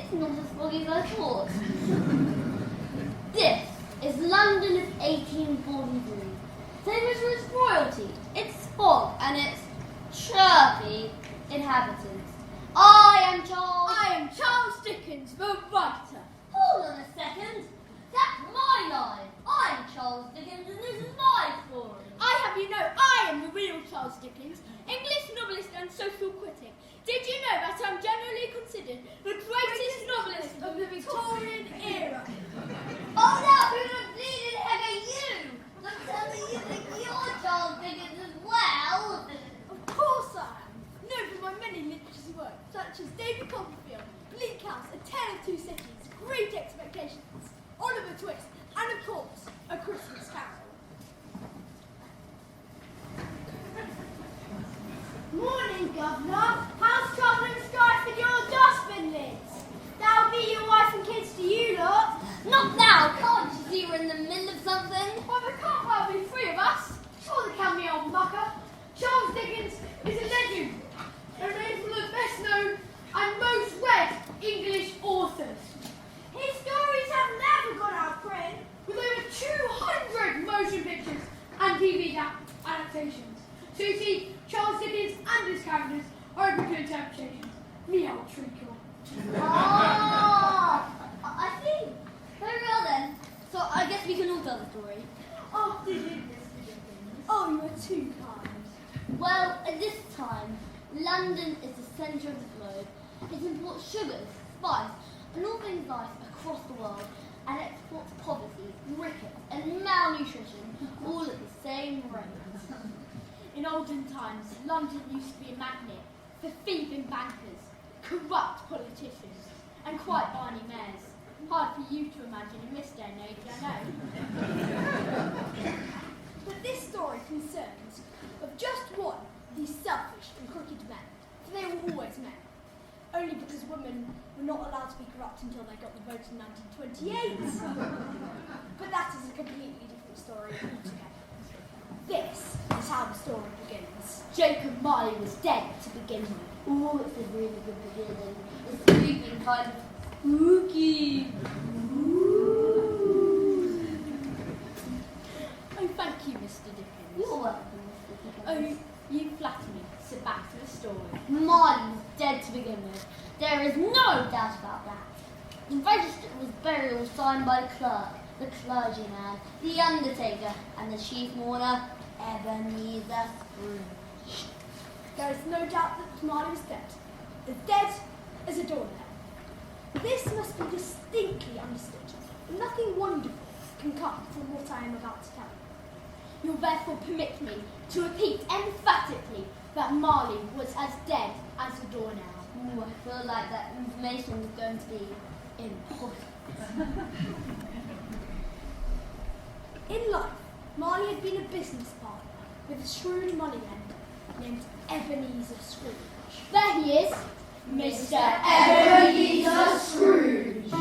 It's not as foggy as I thought. This is London of 1843. Famous for its royalty, its fog, and its chirpy inhabitants. I am Charles Dickens, the writer. Hold on a second. That's my line. I'm Charles Dickens, and this is my story. I am the real Charles Dickens, English novelist and social critic. Did you know that I'm generally considered the greatest novelist of the Victorian era? Oh no, who the bleeding heck are you? Don't tell me you think you're Charles Dickens as well. Of course I am. Known for my many literary works, such as David Copperfield, Bleak House, A Tale of Two Cities, Great Expectations, Oliver Twist, and of course, A Christmas Carol. Morning, Governor. How's trouble and strife in your dustbin lids? That'll be your wife and kids to you lot. Not now, can't you see we're in the middle of something? Well, there can't well be three of us. Sure there can be, old mucker. Charles Dickens is a legend. A name for the best known and most read English authors. His stories have never gone out of print, with over 200 motion pictures and TV adaptations. So you see, Charles Dickens and his characters are open to interpretation. Me old treacle. Ah, I see. Very well then. So I guess we can all tell the story. Oh, did you, Mr. Dickens? Oh, you are too kind. Well, at this time, London is the centre of the globe. It imports sugars, spice, and all things nice across the world, and exports poverty, rickets, and malnutrition all at the same rate. In olden times, London used to be a magnet for thieving bankers, corrupt politicians, and quite barney mayors. Hard for you to imagine in this day and age, I know. But this story concerns of just one of these selfish and crooked men, for they were always men. Only because women were not allowed to be corrupt until they got the vote in 1928. But that is a completely different story altogether. This is how the story begins. Jacob Marley was dead to begin with. Ooh, it's a really good beginning. It's creepy, kind of spooky. Oh, thank you, Mr. Dickens. You're welcome, Mr. Dickens. Oh, you flatter me. So back to the story. Marley was dead to begin with. There is no doubt about that. The register was burial signed by the clerk, the clergyman, the undertaker, and the chief mourner, Ebenezer Scrooge. There is no doubt that Marley was dead. As dead as a doornail. This must be distinctly understood. Nothing wonderful can come from what I am about to tell you. You'll therefore permit me to repeat emphatically that Marley was as dead as a doornail. Ooh, I feel like that information is going to be important. In life, Marley had been a business partner with a shrewd moneylender named Ebenezer Scrooge. There he is, Mr. Ebenezer Scrooge.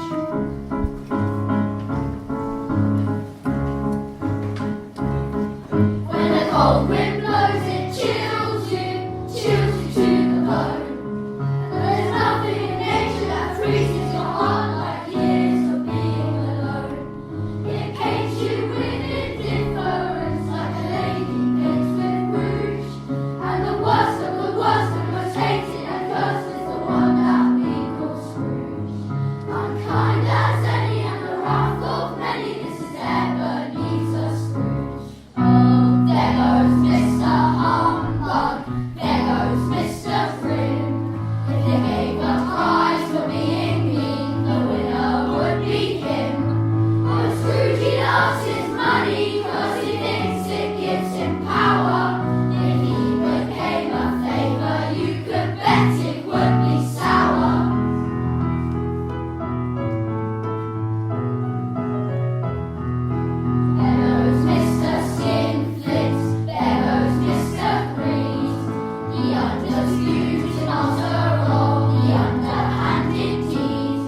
When a cold wind blows, it chills you to the bone. There's nothing in nature that freezes your heart like years of being alone. It paints you with indifference like a lady paints with rouge. And the worst of the worst and most hated and cursed is the one that we call Scrooge. Unkind as any and the wrath of many, this is Ebenezer Scrooge. Oh, there goes Mr. Humbug, there goes Mr. Prim. If they gave a prize for being mean, the winner would be him. Oh, Scrooge, loves his money 'cause he thinks it gives him power. If he became a favour, you could bet it would be sour. There goes Mr. Skinflint, there goes Mr. Greed, the undisputed master of the underhanded deed.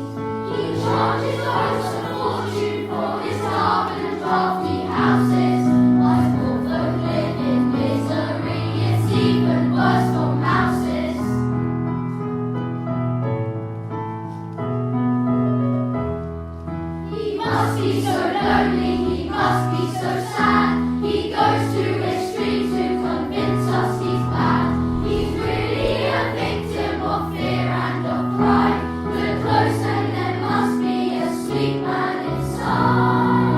He charges us a fortune for his carbon and drafty houses. Life for folk live in misery, it's even worse for mouses. must be so sad. He goes to extremes to convince us he's bad. He's really a victim of fear and of pride. Look close and there must be a sweet man inside.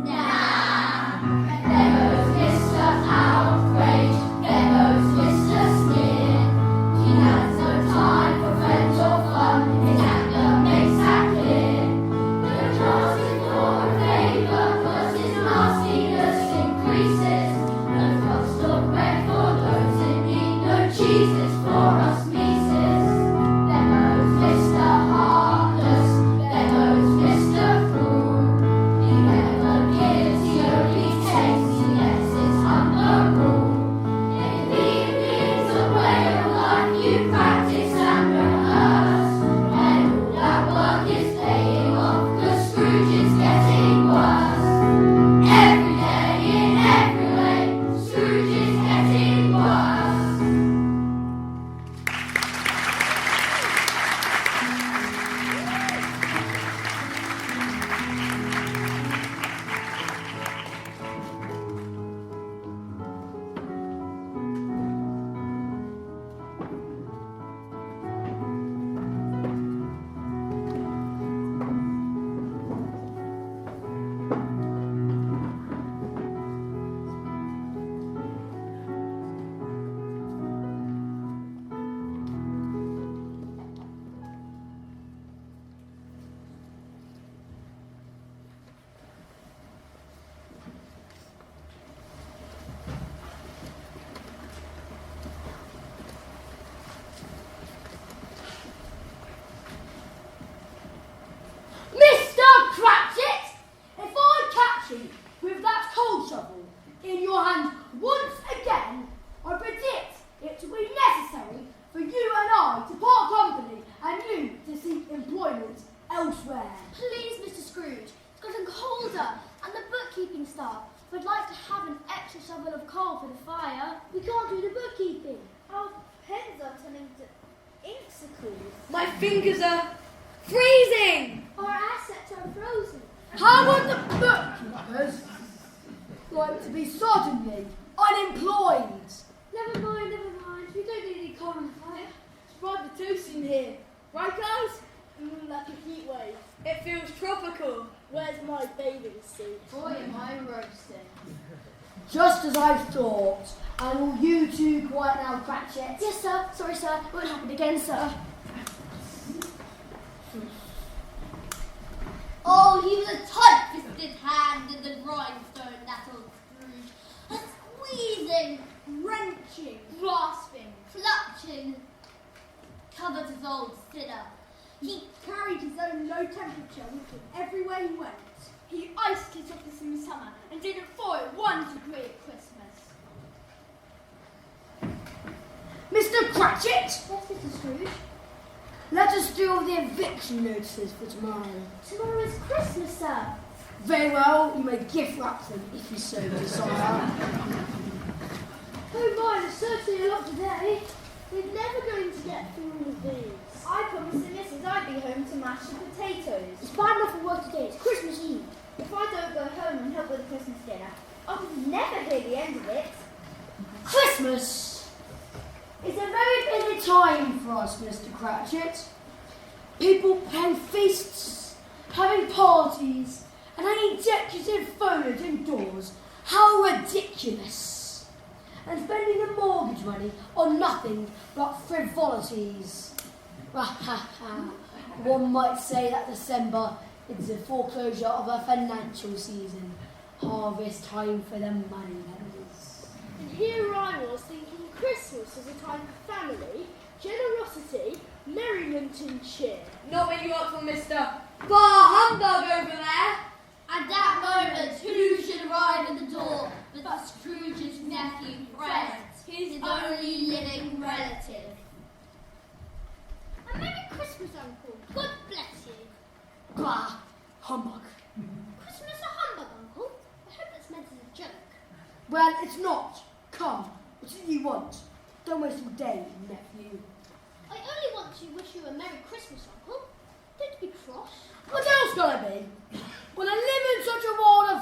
Nah, there goes Mr. Outrage, there goes Mr. Sneer. He has no time for friends or fun, his anger makes that clear. The class is more in favour, 'cause his nastiness increases. No crust or bread for those in need, no cheeses for us Mises. There goes Mr. Heartless, there goes Mr. Cruel. He never gives, he only takes, he lets his hunger rule. If he leads a way of life you practice and rehearse, and all that work is paying off, 'cause Scrooge is getting worse. Every day in every way, Scrooge is getting worse. Mr. Cratchit, if I catch you with that coal shovel in your hand once again, I predict it to be necessary for you and I to part company and you to seek employment elsewhere. Please, Mr. Scrooge, it's gotten colder, and the bookkeeping staff would like to have an extra shovel of coal for the fire. We can't do the bookkeeping. Our pens are turning to icicles. My fingers are freezing. Our assets are frozen. How would the bookkeepers like to be suddenly unemployed? Never mind, never mind. We don't need any coal on the fire. It's rather toasty in here. Right, guys? Like a heat wave. It feels tropical. Where's my bathing suit? Boy, am I roasting. Just as I thought. And will you two quiet now, Cratchit? Yes, sir. Sorry, sir. Won't happen again, sir. Oh, he was a tight-fisted hand in the grindstone, that old Scrooge. A squeezing, wrenching, grasping, clutching, covered his old sinner. He carried his own low temperature with him everywhere he went. He iced his office in the summer and didn't fall 1 degree at Christmas. Mr. Cratchit, Yes, Mr. Scrooge. let us do all the eviction notices for tomorrow. Tomorrow is Christmas, sir. Very well, you may gift wrap them if you so desire. Oh my, there's certainly a lot today. We're never going to get through all of these. I promised the missus I'd be home to mash the potatoes. It's bad enough for work today. It's Christmas Eve. If I don't go home and help with the Christmas dinner, I'll never hear the end of it. Christmas is a very busy time for us, Mr. Cratchit. People paying feasts, having parties, and hanging decorative foliage indoors. How ridiculous! And spending the mortgage money on nothing but frivolities. One might say that December is the foreclosure of a financial season. Harvest time for the money lenders. And here I was thinking Christmas is a time for family, generosity, merriment and cheer. Not what you want from Mr. Bar Humbug over there. At that moment, who should arrive at the door but Scrooge's nephew Fred, his only living relative. A Merry Christmas, Uncle. God bless you. Bah, humbug. Christmas a humbug, Uncle? I hope that's meant as a joke. Well, it's not. Come, what do you want? Don't waste your day, nephew. I only want to wish you a Merry Christmas, Uncle. Don't be cross. What else can I be? When I live in such a world of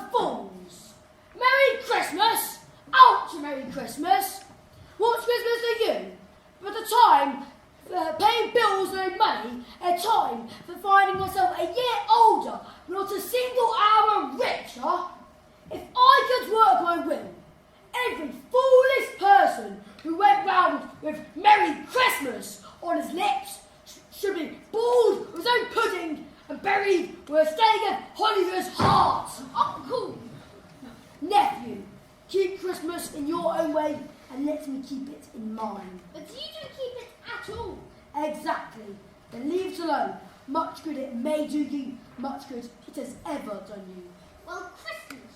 lets me keep it in mind. But you don't keep it at all. Exactly. Then leave it alone. Much good it may do you, much good it has ever done you. Well, Christmas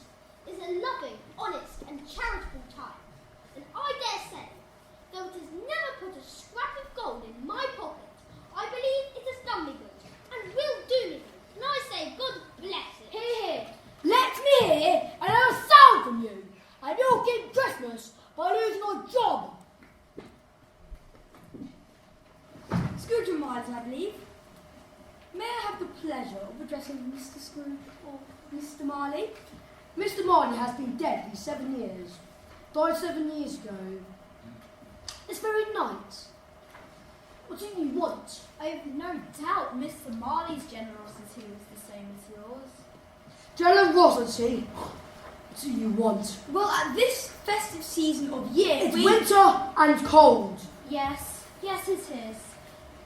is a loving, honest and charitable time. And I dare say, though it has never put a scrap of gold in my pocket, I believe it has done me good and will do me good. And I say, God bless it. Hear, hear. Let me hear another sound from you. And you'll keep Christmas by losing your job. Scrooge and Marley, I believe. May I have the pleasure of addressing Mr. Scrooge or Mr. Marley? Mr. Marley has been dead these 7 years. Died 7 years ago. This very night. What do you want? I have no doubt Mr. Marley's generosity was the same as yours. Generosity? What do you want? Well, at this festive season of year, It's winter and cold. Yes, it is.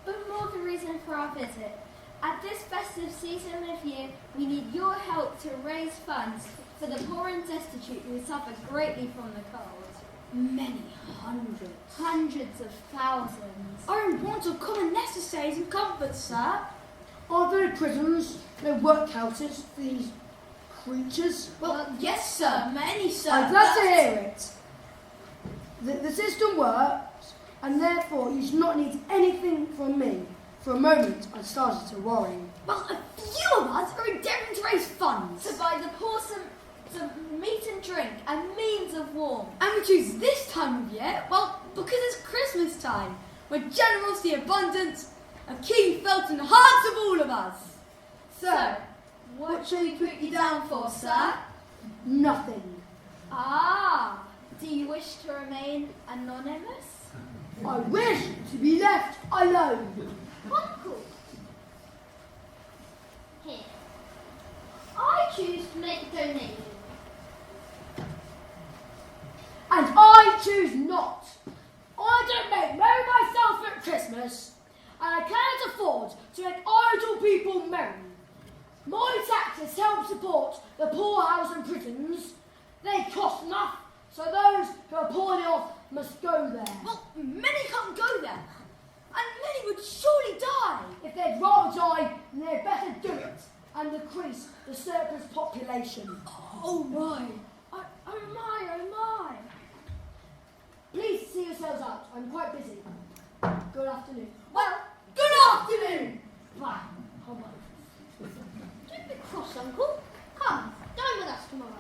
But more the reason for our visit. At this festive season of year, we need your help to raise funds for the poor and destitute who suffer greatly from the cold. Many hundreds. Hundreds of thousands. I want of common necessaries and comforts, sir. Are there prisons, no workhouses for these creatures? Well, yes, sir, many, sir. I'm glad to hear it. The system works, and therefore you should not need anything from me. For a moment, I started to worry. Well, a few of us are endeavouring to raise funds to buy the poor some meat and drink and means of warmth. And we choose this time of year, well, because it's Christmas time, where generosity and abundance are keen felt in the hearts of all of us. So, what shall we put you down for, sir? Nothing. Ah, do you wish to remain anonymous? I wish to be left alone. Uncle. Here. I choose to make a donation. And I choose not. I don't make merry myself at Christmas, and I cannot afford to make idle people merry. My taxes help support the poorhouse and prisons. They cost enough, so those who are poorly off must go there. Well, many can't go there, and many would surely die. If they'd rather die, then they'd better do it and decrease the surplus population. Oh my. Oh my. Please see yourselves out. I'm quite busy. Good afternoon. Well, good afternoon. Bye. Hold on. Don't be cross, Uncle. Come, dine with us tomorrow.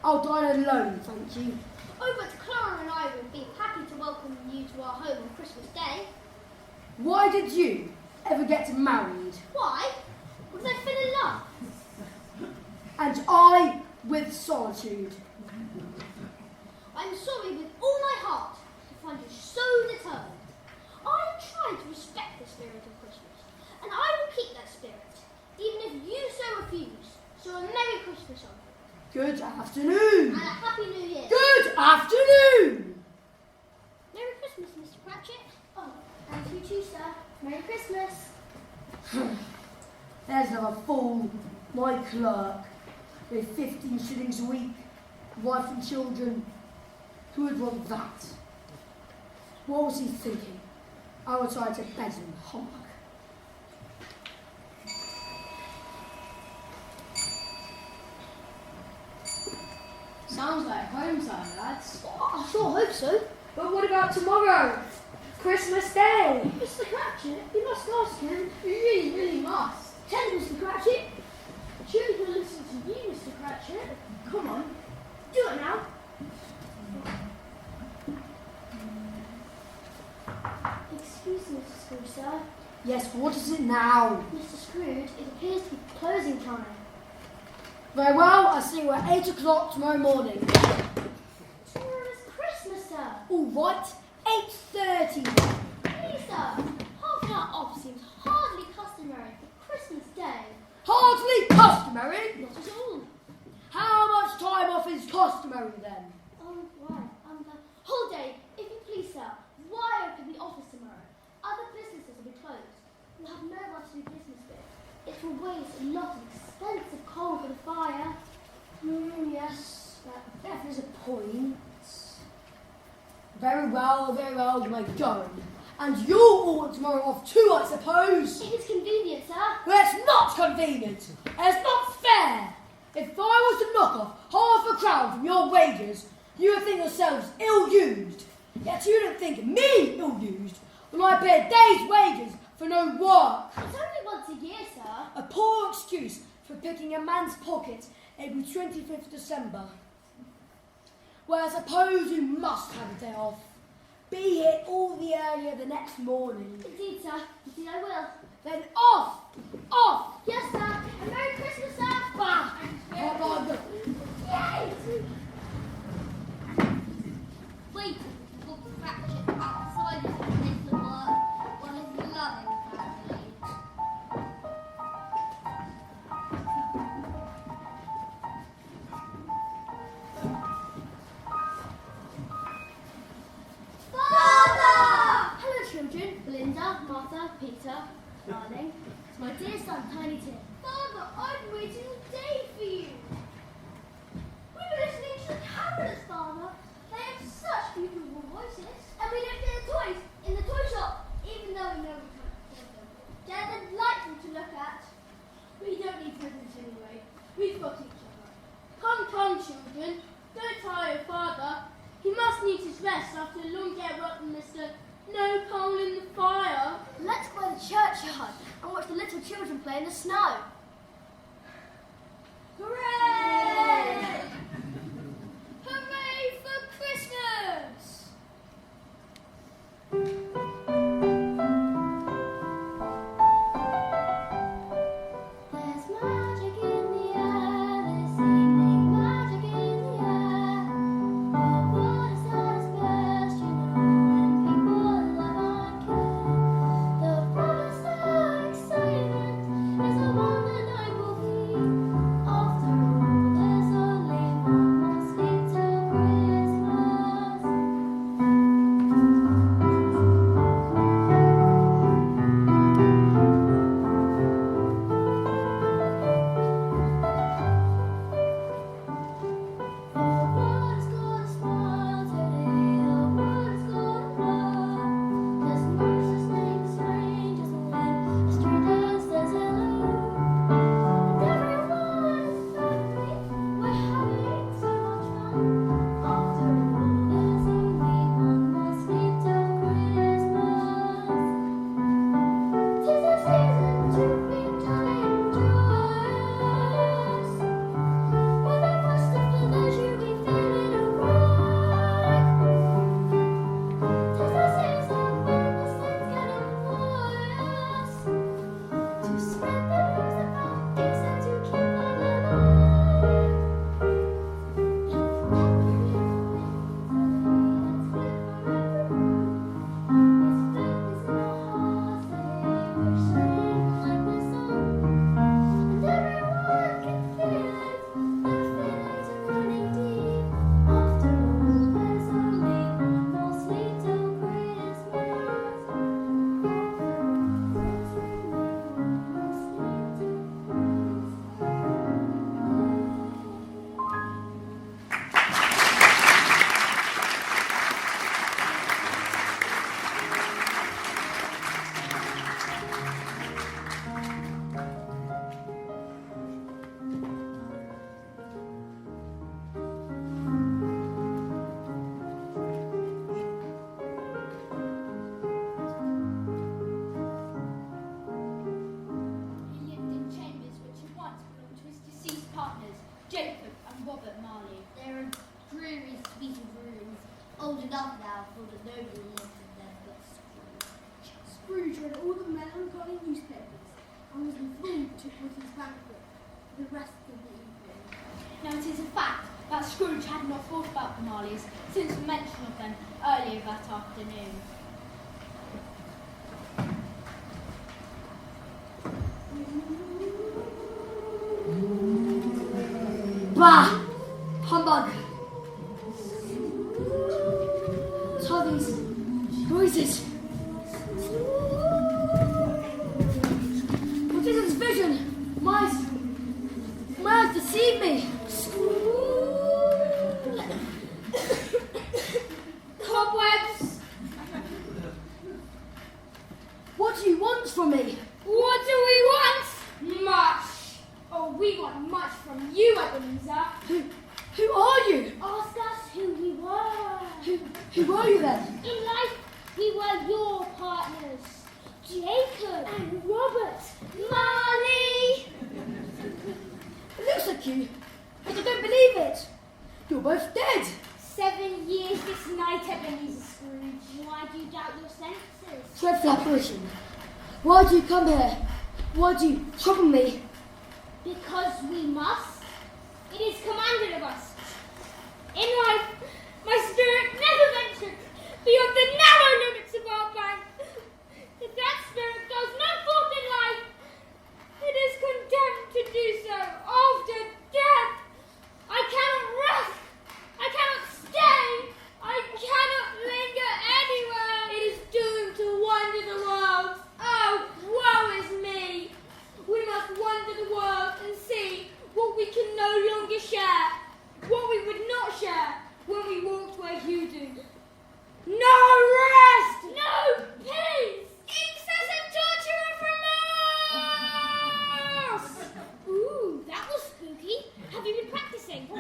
I'll dine alone, thank you. Oh, but Clara and I would be happy to welcome you to our home on Christmas Day. Why did you ever get married? Why? Because I fell in love. And I with solitude. I'm sorry with all my heart to find you so determined. I try to respect the spirit of Christmas, and I will keep that spirit, even if you so refuse. So a Merry Christmas, Uncle. Good afternoon. And a Happy New Year. Good afternoon. Merry Christmas, Mr. Cratchit. Oh, and to you too, sir. Merry Christmas. There's another fool, my clerk, with 15 shillings a week, wife and children. Who would want that? What was he thinking? I would try to bed him, humbug. Sounds like home time, lads. I sure hope so. But what about tomorrow? Christmas Day. Mr. Cratchit, you must ask him. You really must. Tell him, Mr. Cratchit. Surely he'll listen to you, Mr. Cratchit. Come on. Do it now. Excuse me, Mr. Scrooge, sir. Yes, what is it now? Mr. Scrooge, it appears to be closing time. Very well, I see we're at 8 o'clock tomorrow morning. Tomorrow is Christmas, sir. All right, 8:30. Please, sir. Half an hour off seems hardly customary for Christmas Day. Hardly customary. Not at all. How much time off is customary then? Right. The holiday, if you please, sir. Why open the office tomorrow? Other businesses will be closed. We'll have no one to do business with. It will waste a lot of expensive coal for the fire. Yes, that is a point. Very well, you may go. And you'll all want tomorrow off too, I suppose. It is convenient, sir. Well, it's not convenient. And it's not fair. If I was to knock off half a crown from your wages, you would think yourselves ill-used. Yet you don't think me ill-used when I pay a day's wages for no work. It's only once a year, sir. A poor excuse for picking a man's pocket every 25th December. Well, I suppose you must have a day off. Be here all the earlier the next morning. Indeed, sir. Indeed, I will. Then off! Off! Yes, sir. And Merry Christmas, sir. Bah! Yay! Wait for Cratchit outside of the place of work while his loving family. Father! Hello, children. Belinda, Martha, Peter, darling. It's my dear son, Tiny Tim. Father, I've waited all day for you. We were listening to the carolers, Father. They have such beautiful voices. And we looked at the toys in the toy shop, even though we know we can't afford them. They're delightful to look at. We don't need presents anyway. We've got each other. Come, children. Don't tire your father. He must need his rest after a long day at work with Mr. No coal in the fire. Let's go to the churchyard and watch the little children play in the snow. Hooray! Hooray for Christmas! There's magic in the air this evening, magic in the air. The world is at its best, you know, when people love and care. The promise of excitement is the one that I believe. After all, there's only one more sleep till Christmas. The world's gonna smile today, the world's gonna run. There's no such thing as strange as the wind, a stranger says hello. And everyone is happy, we're having so much fun. After all, there's only one more sleep till Christmas. 'Tis a season to be jolly and joyous. With a burst of pleasure we feel it arrive. 'Tis a season when the saints get joyous. To spread the news about peace and to keep love alive. If ever you let's live forever. It's families in our hearts, we're shining like the sun. And everyone can feel it, their feelings are running deep. After all, there's only one more sleep till Christmas. After all, there's only one more sleep till He lived in chambers which had once belonged to his deceased partners, Jacob and Robert Marley. There are dreary, sweet rooms, old enough now for the nobody lived in them but Scrooge. Scrooge read all the melancholy newspapers and was enthralled with his banquet for the rest of the evening. Now it is a fact that Scrooge had not thought about the Marleys since the mention of them earlier that afternoon. Bah! Humbug! What are these noises? What is this vision? My eyes deceive me. Cobweb Ebenezer. Who are you? Ask us who we were. Who are you then? In life, we were your partners. Jacob and Robert. Marley. It looks like you, but I don't believe it. You're both dead. 7 years this night, Ebenezer Scrooge. Why do you doubt your senses? Dreadful apparition. Why do you come here? Why do you trouble me? Because we must. It is commanded of us. In life, my spirit never ventured beyond the narrow limits of our bank. If that spirit goes no forth in life, it is condemned to do so after death. I cannot rest. I cannot stay. I cannot linger anywhere. It is doomed to wander the world. Oh, woe is me. We must wander the world and see what we can no longer share, what we would not share when we walked where you do. No rest! No peace! Incessant torture from us! Ooh, that was spooky. Have you been practicing? Have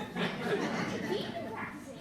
you been practicing?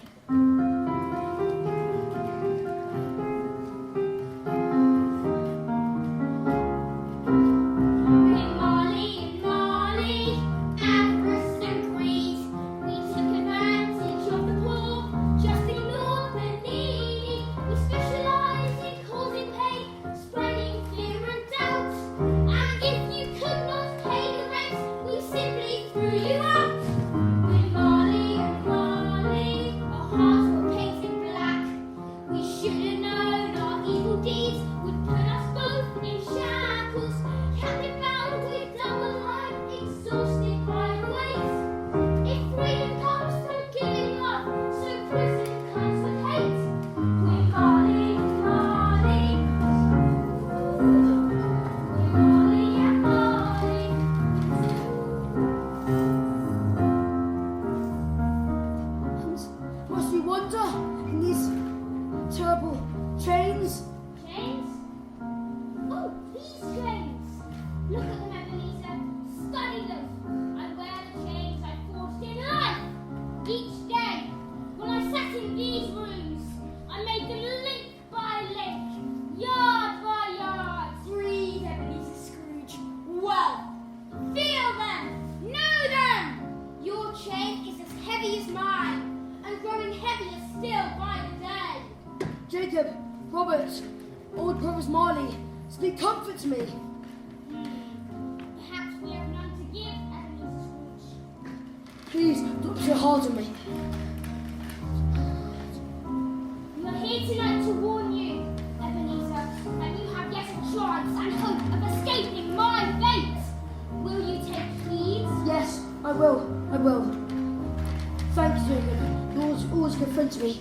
Jacob, Robert, old brothers Marley, speak comfort to me. Perhaps we have none to give, Ebenezer Scrooge. Please, don't be so hard on me. We are here tonight to warn you, Ebenezer, that you have yet a chance and hope of escaping my fate. Will you take heed? Yes, I will. Thank you, Jacob. You're always a good friend to me.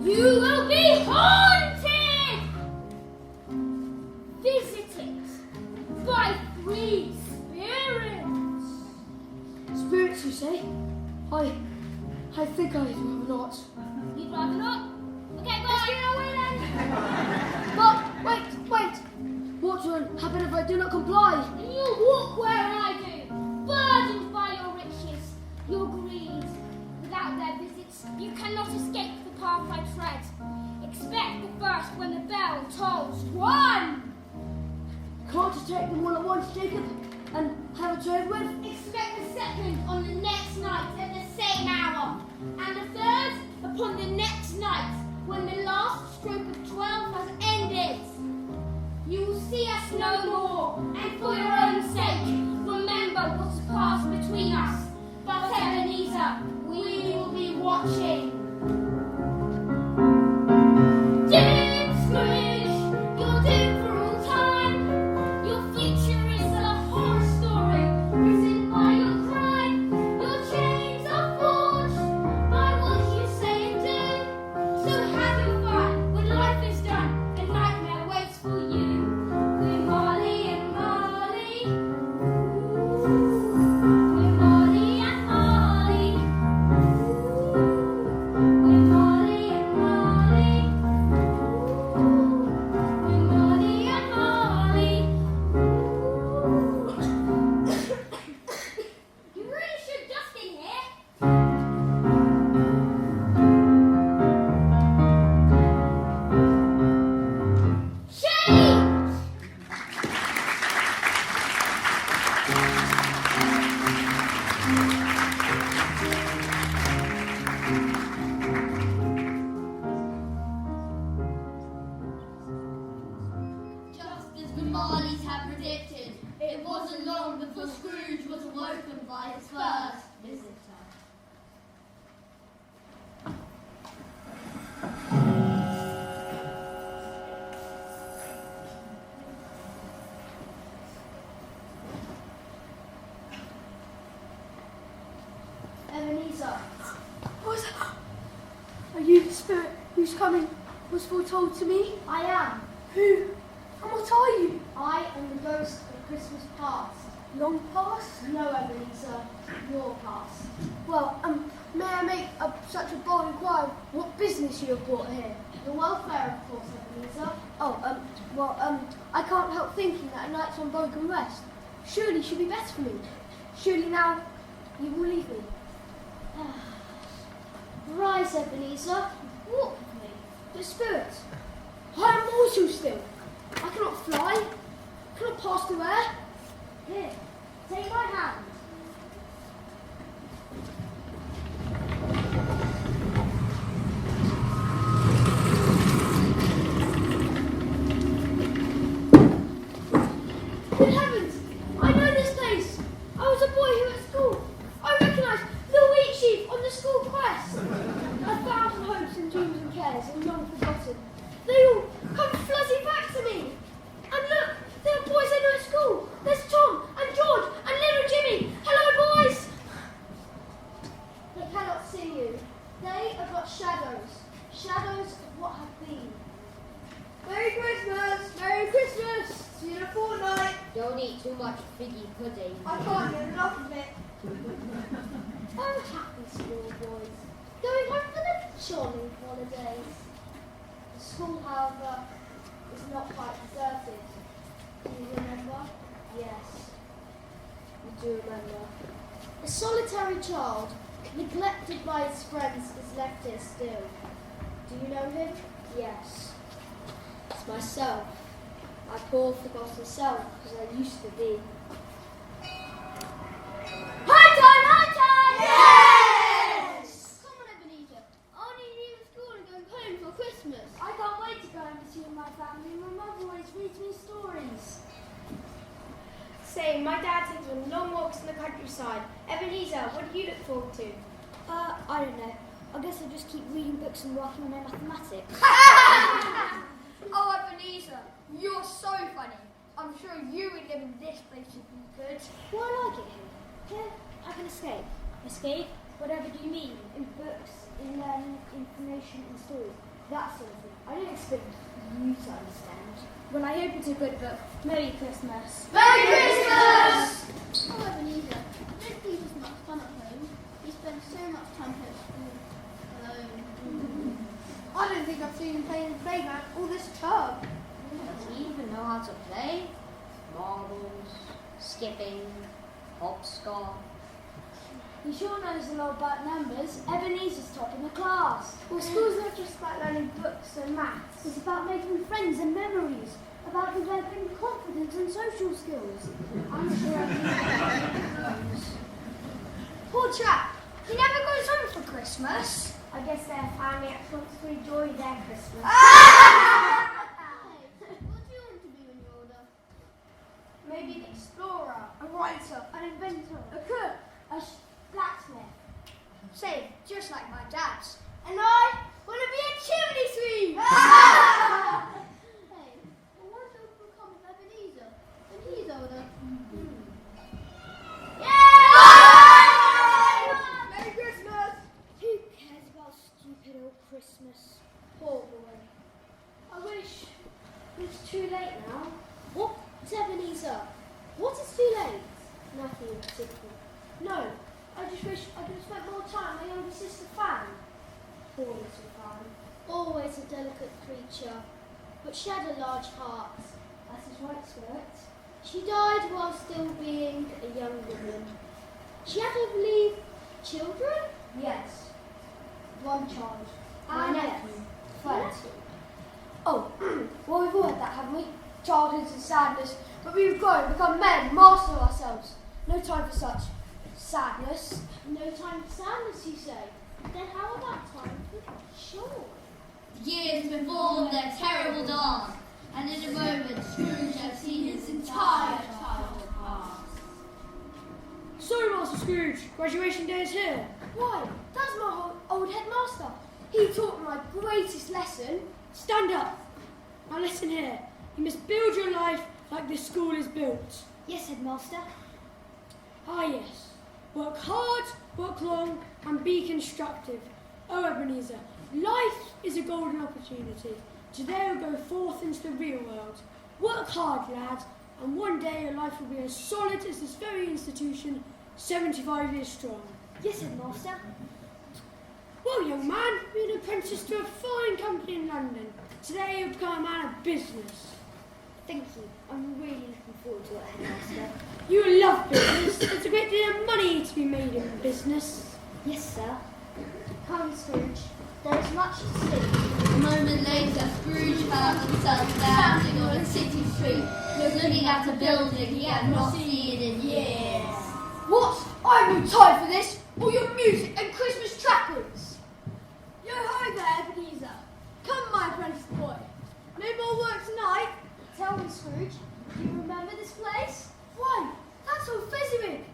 You will be haunted! Visited by 3 spirits. Spirits, you say? I think I'd rather not. You'd rather not? Okay, bye. Let's get away then. But, wait. What will happen if I do not comply? And you'll walk where I do, burdened by your riches, your greed. Without their visits, you cannot escape the path I tread. Expect the first when the bell tolls 1. Can't you take them all at once, Jacob, and have a trade with? Expect the second on the next night at the same hour, and the third upon the next night when the last stroke of 12 has ended. You will see us no more, and for your own sake, remember what has passed between us. But Ebenezer, we will be watching. Doomed Scrooge, you're doomed for all time. Your future is a horror story written by your crime. Your chains are forged by what you say and do. So have your fun when life is done and nightmare waits for you. We're Marley and Marley. We're Marley and Marley. What? Are you the spirit whose coming was foretold to me? I am. Who? And what are you? I am the ghost of Christmas past. Long past? No, Ebenezer, your past. Well, may I make such a bold inquiry what business you have brought here? The welfare, of course, Ebenezer. I can't help thinking that a night's unbroken rest surely should be better for me. Surely now you will leave me. Rise, Ebenezer. Walk with me. The spirit. I am mortal still. I cannot fly. I cannot pass through air. Here, take my hand. Good heavens! I know this place. I was a boy here at school. I recognise the wheat sheaf on the school crest. 1,000 hopes and dreams and cares are long forgotten. They all come flooding back to me. And look, there are boys I know at school. There's Tom and George and little Jimmy. Hello, boys. They cannot see you. They are but shadows. Shadows of what have been. Merry Christmas! Merry Christmas! See you in a fortnight. Don't eat too much figgy pudding. I can't get enough of it. Oh, happy schoolboys. Going home for the jolly holidays. The school, however, is not quite deserted. Do you remember? Yes, I do remember. A solitary child, neglected by his friends, is left here still. Do you know him? Yes. It's myself. My poor forgotten self, as I used to be. High time! Yes! Come on, Ebenezer. I need to leave school and go home for Christmas. I can't wait to go home to see my family. My mother always reads me stories. Same. My dad takes me on long walks in the countryside. Ebenezer, what do you look forward to? I don't know. I guess I'll just keep reading books and working on my mathematics. Oh, Ebenezer, you're so funny. I'm sure you would live in this place would be good. Well, I like it here. Here, I can escape. Escape? Whatever do you mean? In books, in learning, information, and stories. That sort of thing. I don't expect you to understand. Well, I hope it's a good book. Merry Christmas. Merry Christmas! Oh, Ebenezer, I don't think it's much fun at home. You spend so much time here at school alone. I don't think I've seen him play in the playground all this term. Does he even know how to play? Marbles, skipping, hopscotch. He sure knows a lot about numbers. Ebenezer's top in the class. Well, school's not just about learning books and maths. It's about making friends and memories, about developing confidence and social skills. I'm sure Ebenezer knows. Poor chap. He never goes home for Christmas. I guess their family actually wants to enjoy their Christmas. Hey, what do you want to be when you're older? Maybe an explorer, a writer, an inventor, a cook, a blacksmith. Say, just like my dad's. And I want to be a chimney sweep! Hey, well, what will become of Ebenezer when he's older? Merry Christmas! Who cares about stupid old Christmas? Poor boy. I wish it's too late now. What, Ebenezer? What is too late? Nothing in particular. No, I just wish I could have spent more time with my younger sister Fan. Poor little Fan. Always a delicate creature, but she had a large heart. That is right, Spirit. She died while still being a young woman. She had, I believe, children? Yes, One child. my And nephew, Fred. Fred. Oh, well, we've all had that, haven't we? Childhoods and sadness, but we've grown, become men, master of ourselves. No time for such sadness. No time for sadness, you say? Then how about time for joy? Years before their terrible dawn, and in a moment Scrooge had seen his entire childhood pass. So, Master Scrooge, graduation day is here. Why, that's my old headmaster. He taught me my greatest lesson. Stand up. Now listen here. You must build your life like this school is built. Yes, Headmaster. Ah, yes. Work hard, work long, and be constructive. Oh, Ebenezer, life is a golden opportunity. Today we'll go forth into the real world. Work hard, lad, and one day your life will be as solid as this very institution, 75 years strong. Yes, headmaster. Well, young man, you're an apprentice to a fine company in London. Today you'll become a man of business. Thank you. I'm really looking forward to it, headmaster. You will love business. There's a great deal of money to be made in business. Yes, sir. Come, Scrooge. There is much to see. A moment later, Scrooge found himself standing on a city street, looking at a building he had not seen in years. What? I've no time for this! All your music and Christmas trappings! Yo ho there, Ebenezer. Come, my apprentice boy. No more work tonight? Tell me, Scrooge, do you remember this place? Why, that's old Fezziwig.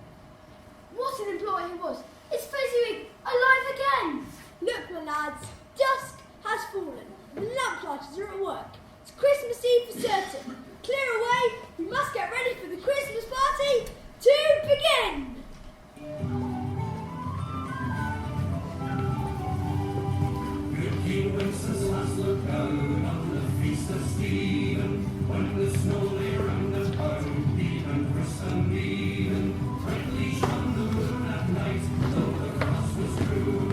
What an employee he was. It's Fezziwig alive again. Look, my lads, dusk has fallen. The lamplighters are at work. It's Christmas Eve for certain. Clear away. We must get ready for the Christmas party to begin. Good King Wenceslas looked out on the feast of Stephen, when the snow lay round about, even Christmas even. Brightly shone the moon at night, though the frost was cruel,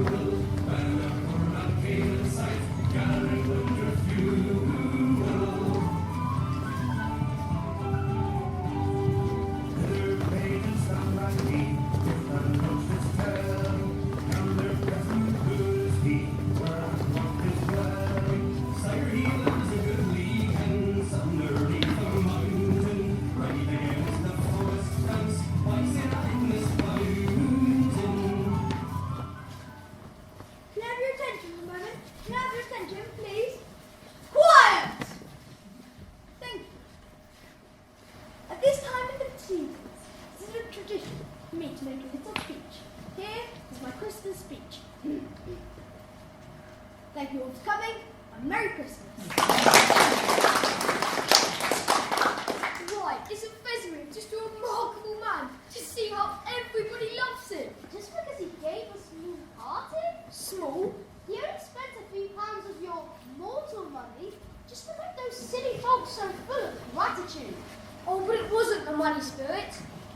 when the poor man came in sight, gathering winter fuel. Their maidens stand by me, with unnoticed tell, and their present good is he, where what is dwelling. Sire, he lives a good league hence, underneath the mountain, right against the forest fence, like St. Agnes Fountain. Can I have your attention for a moment? Can I have your attention, please? Quiet! Thank you. At this time in the seasons, it is a tradition for me to make a little speech. Here is my Christmas speech. Thank you all for coming, and Merry Christmas. Why, isn't Fezziwig just a remarkable man? To see how everybody loves him. Just because he gave us a new party? Small. He only spent a few pounds of your mortal money just to make those silly folks so full of gratitude. Oh, but it wasn't the money spirit.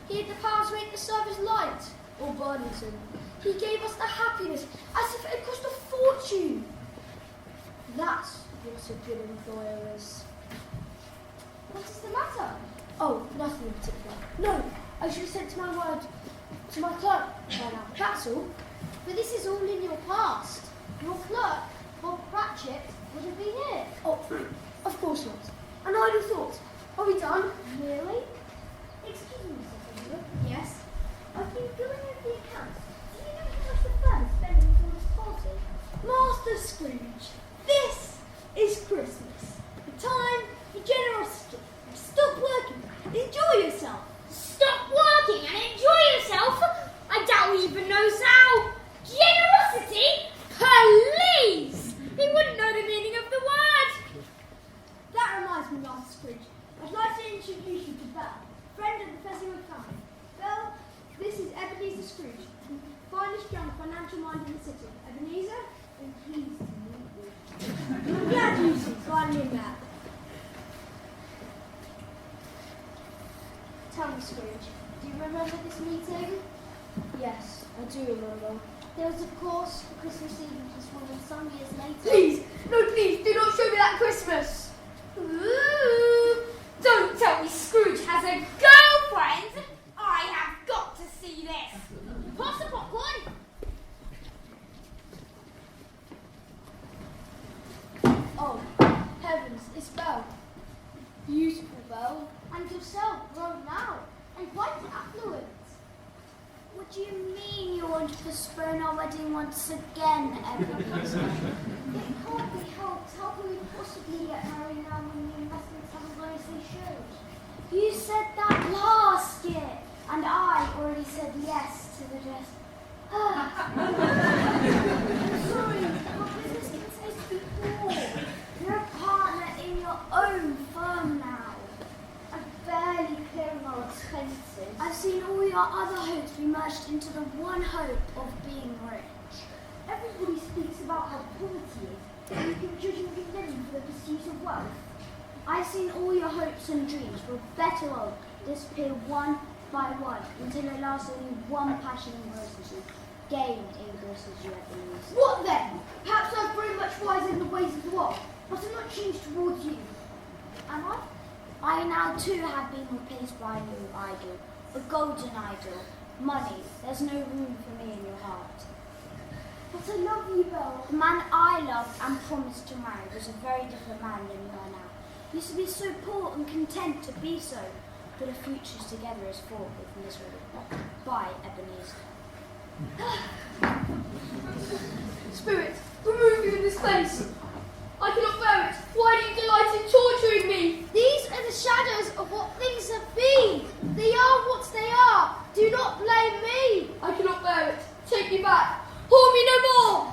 He had the power to make the service light or burdensome. He gave us the happiness as if it had cost a fortune. That's what a good employer is. What is the matter? Oh, nothing in particular. No, I should have sent my word to my clerk by now. That's all. But this is all in your past. Your clerk, Bob Cratchit, would have been here. Oh, of course not. An idle thought. Are we done? Really? Excuse me, Mr. Fezziwig. Yes. I've been going over the accounts. Do you know how much the firm is spending for this party? Master Scrooge, this is Christmas. The time for generosity. Stop working. Enjoy yourself. Stop working and enjoy yourself? I doubt he even knows how. Generosity? Please! He wouldn't know the meaning of the word. That reminds me, Master Scrooge. I'd like to introduce you to Belle, friend of the Fezziwig family. Belle, this is Ebenezer Scrooge, the finest young financial mind in the city. Ebenezer, I'm pleased to meet you. I'm glad you two finally met. Tell me, Scrooge, do you remember this meeting? Yes, I do remember. There was, of course, the Christmas Eve which was one of some years later. Please, no, please, do not show me that Christmas. Ooh, don't tell me Scrooge has a girlfriend. I have got to see this. Pass the popcorn. Oh, heavens, it's Belle. Beautiful Belle. And yourself, grown now, and quite affluent. What do you mean you want to postpone our wedding once again, Ebenezer? It can't be helped. How can we possibly get married now when the investments haven't gone as they should? You said that last year, and I already said yes to the dress. I'm sorry, but business can taste before. You're a partner in your own firm now. I'm barely clearing our expenses. I've seen all your other hopes be merged into the one hope of being rich. Do you think children will be living for the pursuit of wealth? I've seen all your hopes and dreams, for better or worse, disappear one by one until at last only one passion engrosses you. Gain engrosses you at the least. What then? Perhaps I've grown much wiser in the ways of the world, but I'm not changed towards you. Am I? I now too have been replaced by a new idol, a golden idol. Money. There's no room for me in your heart. But I love you, Belle. The man I loved and promised to marry was a very different man than you are now. He used to be so poor and content to be so, but a future together is fraught with misery. By Ebenezer. Spirit, remove you in this place. I cannot bear it. Why do you delight in torturing me? These are the shadows of what things have been. They are what they are. Do not blame me. I cannot bear it. Take me back. Hold me no more.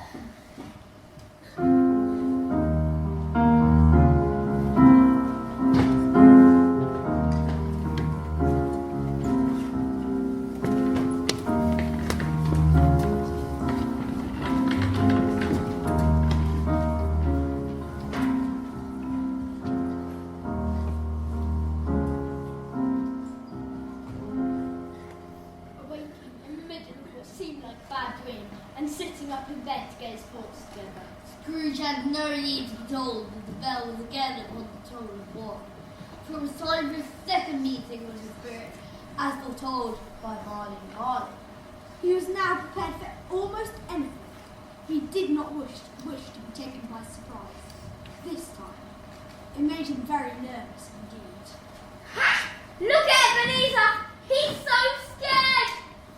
Awaking in the middle of what seemed like a bad dream, and sitting up in bed to get his thoughts together. Scrooge had no need to be told that the bell was again upon the toll of one. For it was time for his second meeting with the spirit, as foretold by Marley. He was now prepared for almost anything. He did not wish to be taken by surprise. This time, it made him very nervous indeed. Ha! Look at Ebenezer! He's so scared!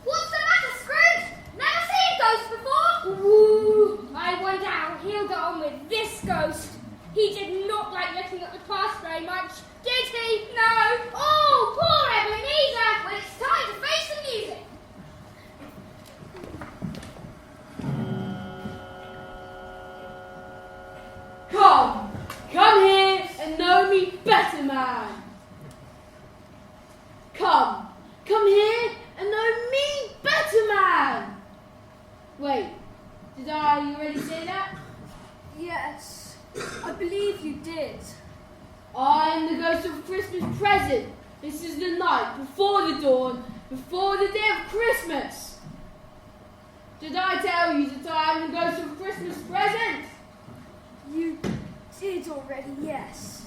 What's the matter, Scrooge? Never seen ghosts before? Ooh, I wonder how he'll get on with this ghost. He did not like looking at the past very much, did he? No. Oh, poor Ebenezer! Well, it's time to face the music. Come here and know me better, man. Come here and know me better, man. Wait, did I already say that? Yes, I believe you did. I am the ghost of Christmas present. This is the night before the dawn, before the day of Christmas. Did I tell you that I am the ghost of Christmas present? You did already, yes.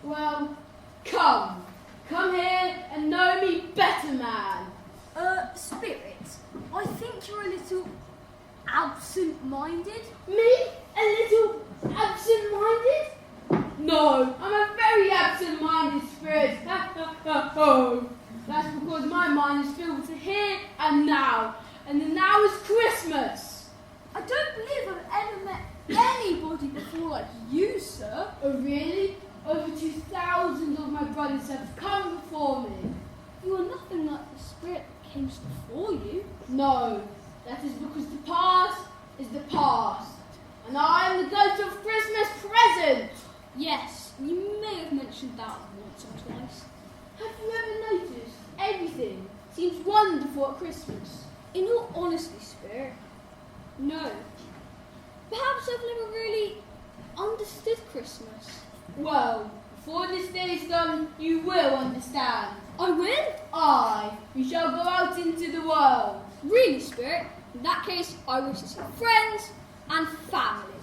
Well, come here and know me better, man. Spirit, I think you're a little absent-minded. Me? A little absent-minded? No, I'm a very absent-minded spirit. Oh, that's because my mind is filled with the here and now, and the now is Christmas. I don't believe I've ever met anybody before like you, sir. Oh, really? Over 2,000 of my brothers have come before me. You are nothing like the spirit that came before you. No, that is because the past is the past, and I am the ghost of Christmas present. Yes, you may have mentioned that once or twice. Have you ever noticed everything seems wonderful at Christmas? In all honesty, Spirit, no. Perhaps I've never really understood Christmas. Well, before this day is done, you will understand. I will? Aye, we shall go out into the world. Really, Spirit? In that case, I wish to see friends and family.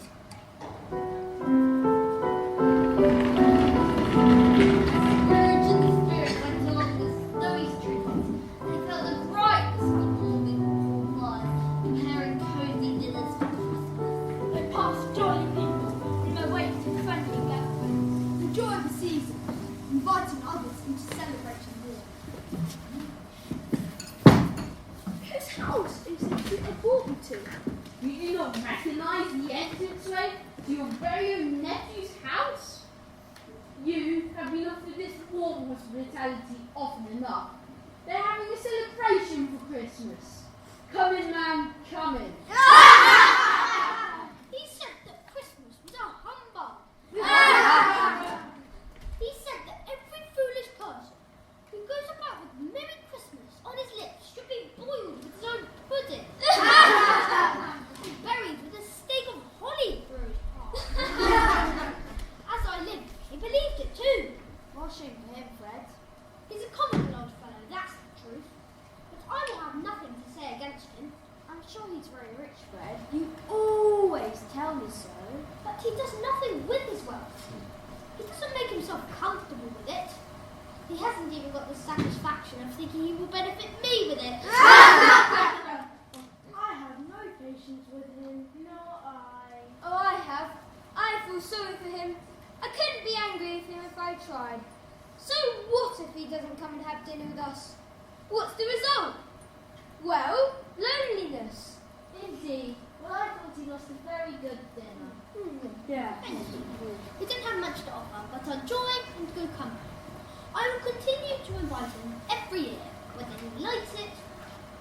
Scrooge and the spirit went along the snowy streets. They felt the brightness of the morning light, preparing cozy dinners for Christmas. They passed jolly people on their way to friendly gatherings. The joy of the season, inviting others into celebrating war. Whose house is it you have brought me to? Do you not recognize the entranceway to your very own nephew's house? You have been offered this warm hospitality often enough. They're having a celebration for Christmas. Come in, man, come in. He said that Christmas was a humbug. He said that every foolish person who goes about with Merry Christmas on his lips should be boiled with his own pudding. Buried with a stake of holly for sure he's very rich, Fred. You always tell me so. But he does nothing with his wealth. He doesn't make himself comfortable with it. He hasn't even got the satisfaction of thinking he will benefit me with it. I have no patience with him, nor I. Oh, I have. I feel sorry for him. I couldn't be angry with him if I tried. So what if he doesn't come and have dinner with us? What's the result? Well, loneliness. Indeed. Well, I thought he lost a very good dinner. Yeah. He didn't have much to offer, but our joy and good company. I will continue to invite him every year, whether he likes it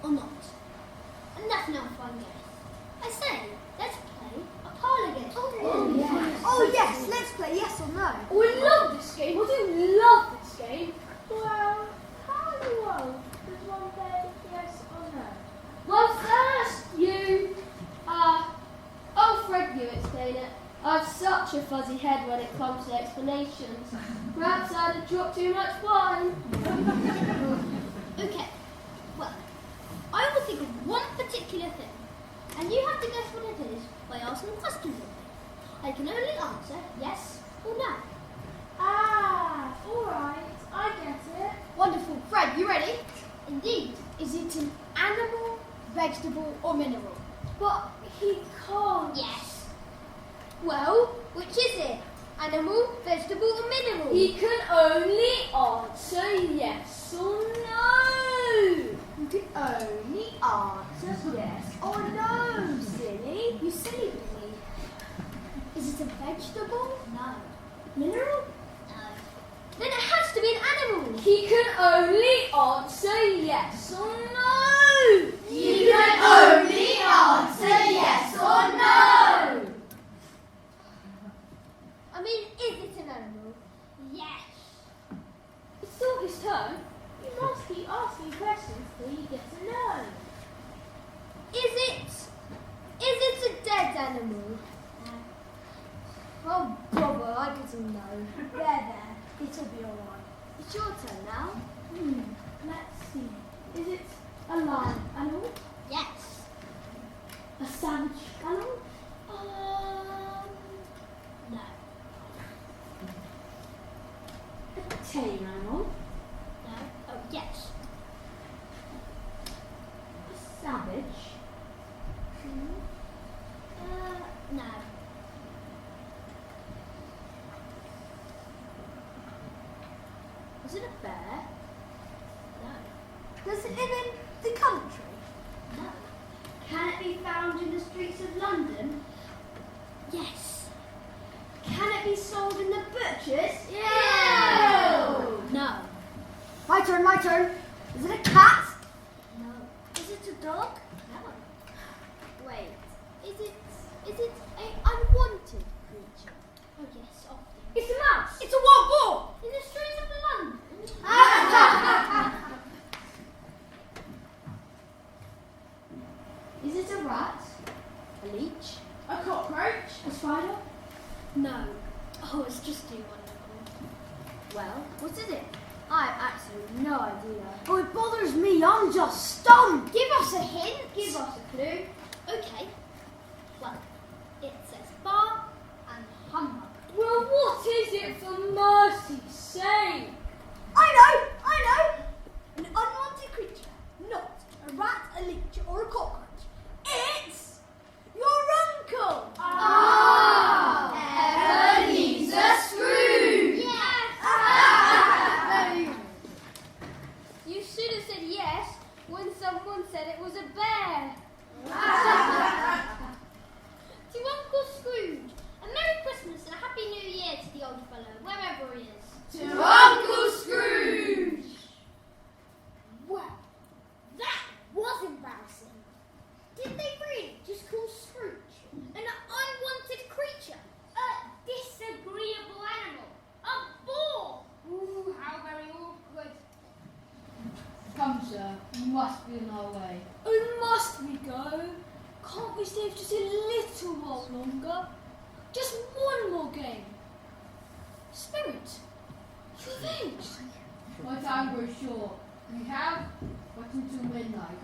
or not. And that's now fun, guys. I say, let's play a parlour game. Oh yes, let's play yes or no. Oh, I love this game. I do love this game. Well, how in the world does one play yes or no? Well, first, you, oh, Fred, you explain it. I have such a fuzzy head when it comes to explanations. Perhaps I'd have dropped too much wine. Okay, well, I will think of one particular thing, and you have to guess what it is by asking questions of me. I can only answer yes or no. Ah, all right. I get it. Wonderful. Fred, you ready? Indeed. Is it an animal, vegetable, or mineral? But he can't. Yes. Well, which is it? Animal, vegetable, or mineral? He can only answer yes or no. You can only answer yes or no, silly. You silly Billy. Is it a vegetable? No. Mineral? No. Then it has to be an animal. He can only answer yes or no. You can only answer yes or no. I mean, is it an animal? Yes. It's not his turn. You must keep asking questions till you get to know. Is it a dead animal? Oh, bother, I get a no. There. It'll be alright. It's your turn now. Let's see. Is it a live animal? Yes. A savage animal? No. A tame animal? No. Oh, yes. A savage? No. Is it a bear? No. Does it live in the country? No. Can it be found in the streets of London? Yes. Can it be sold in the butchers? No. My turn. Is it a cat? No. Is it a dog? No. Wait. Is it an unwanted creature? Oh yes, often. It's a mouse. It's a wild boar. In the streets of London. Is it a rat? A leech? A cockroach. A spider? No. Oh, it's just too wonderful. Well, what is it? I have absolutely no idea. Oh, it bothers me. I'm just stumped. Give us a hint. Give us a clue. Okay. Well, it says bar and humbug. Well, what is it for mercy's sake? I know. An unwanted creature. Not a rat, a leech, or a cockroach. It's your uncle. Ebenezer Scrooge. You should have said yes when someone said it was a bear. To Uncle Scrooge, a Merry Christmas and a Happy New Year to the old fellow, wherever he is. To Uncle Scrooge. Well, that was embarrassing. Did they really just call Scrooge an unwanted creature? A disagreeable animal? A boar? Ooh, how very awkward. Come, sir, we must be on our way. Oh, must we go? Can't we stay for just a little while longer? Just one more game. Spirit, you've aged. My time grows short. We have but until midnight.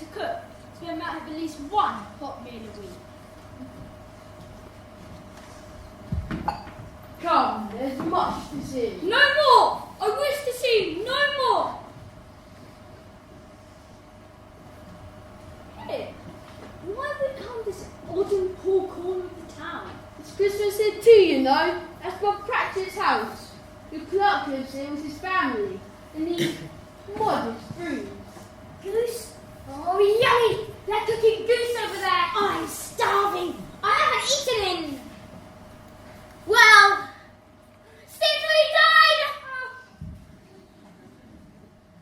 to cook, so we might have at least one hot meal a week. Come, there's much to see. No more! I wish to see no more! Hey, why have we come this odd and poor corner of the town? It's Christmas here too, you know. That's Bob Cratchit's house. The clerk lives here with his family in these modest rooms. Goose? Oh, yummy! They're cooking goose over there! I'm starving. I haven't eaten in... Well, since we died,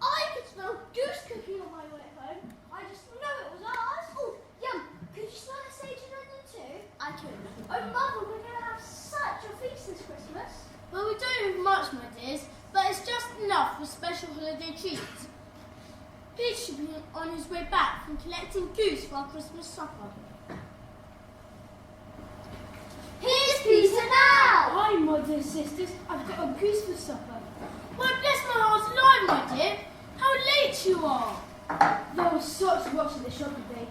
I could smell goose cooking on my way home. I just know it was ours. Oh, yum. Could you smell the sage and onion too? I could. Oh, Mother, we're going to have such a feast this Christmas. Well, we don't have much, my dears, but it's just enough for special holiday treats. Pete should be on his way back from collecting goose for our Christmas supper. Here's Peter now. Hi, mother and sisters. I've got a goose for supper. Why, bless my heart alive, my dear. How late you are. There was such rush at the shop today,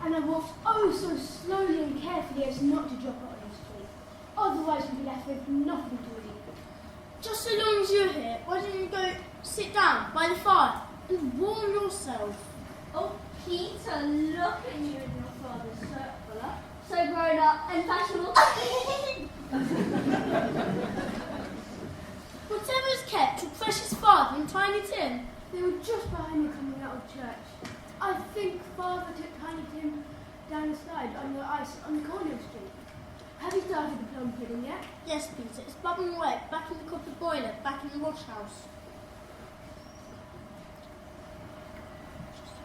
and I walked oh so slowly and carefully as not to drop it on the street. Otherwise, we'd be left with nothing to eat. Just so long as you're here, why don't you go sit down by the fire and warm yourself? Oh, Peter, look at you in your father's shirt collar. So grown up and fashionable. Whatever's kept your precious father in Tiny Tim? They were just behind me coming out of church. I think Father took Tiny Tim down the slide on the ice on the corner of the street. Have you started the plum pudding yet? Yes, Peter, it's bubbling away, back in the copper boiler, back in the wash house.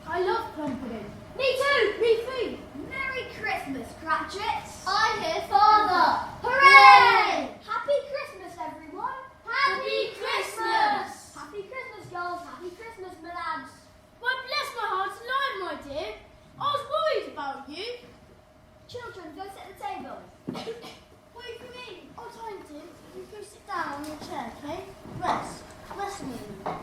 I love plum pudding. Me too. Me too. Merry Christmas, Cratchits. I hear Father. Hooray! Happy Christmas, everyone. Happy Christmas. Happy Christmas, girls. Happy Christmas, my lads. Why, bless my heart alive, my dear. I was worried about you. Children, go sit at the table. Wait for me. Oh, Tiny Tim, you go sit down on your chair, okay? Rest. Rest a minute.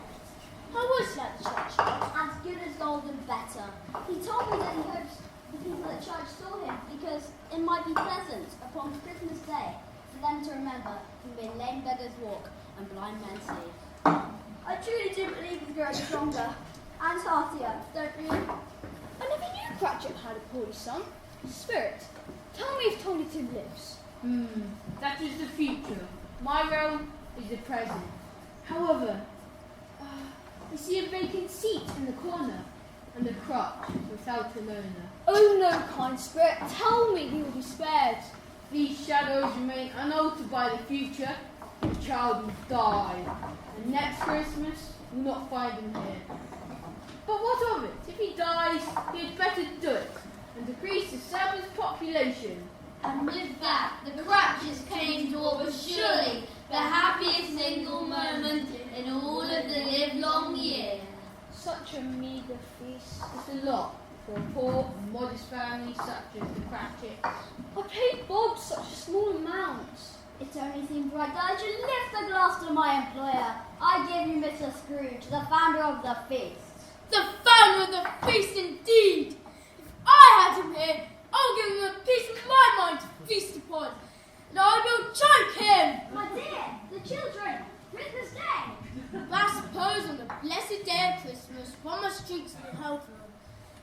How was it at the church? As good as gold and better. He told me that he hopes the people at church saw him because it might be pleasant upon Christmas Day for them to remember who made lame beggars walk and blind men see. I truly do believe he's growing stronger and heartier, don't you? I never knew Cratchit had a poorly son. Spirit, tell me if Tiny Tim lives. That is the future. My realm is the present. However, I see a vacant seat in the corner and a crutch without an owner. Oh no, kind spirit, tell me he will be spared. These shadows remain unaltered by the future. The child will die, and next Christmas we'll not find him here. But what of it? If he dies, he had better do it and decrease the servant's population. And with that, the Cratchits came to what was surely the happiest single moment in all of the livelong year. Such a meagre feast. It's a lot for a poor, modest family such as the Cratchits. I paid Bob such a small amount. It only seems right that I should lift the glass to my employer. I give you Mr. Scrooge, the founder of the feast. The founder of the feast, indeed. If I had him here, I'll give him a piece of my mind to feast upon, and I will choke him. My dear, the children, Christmas Day. But I suppose on the blessed day of Christmas, one must drink something healthy.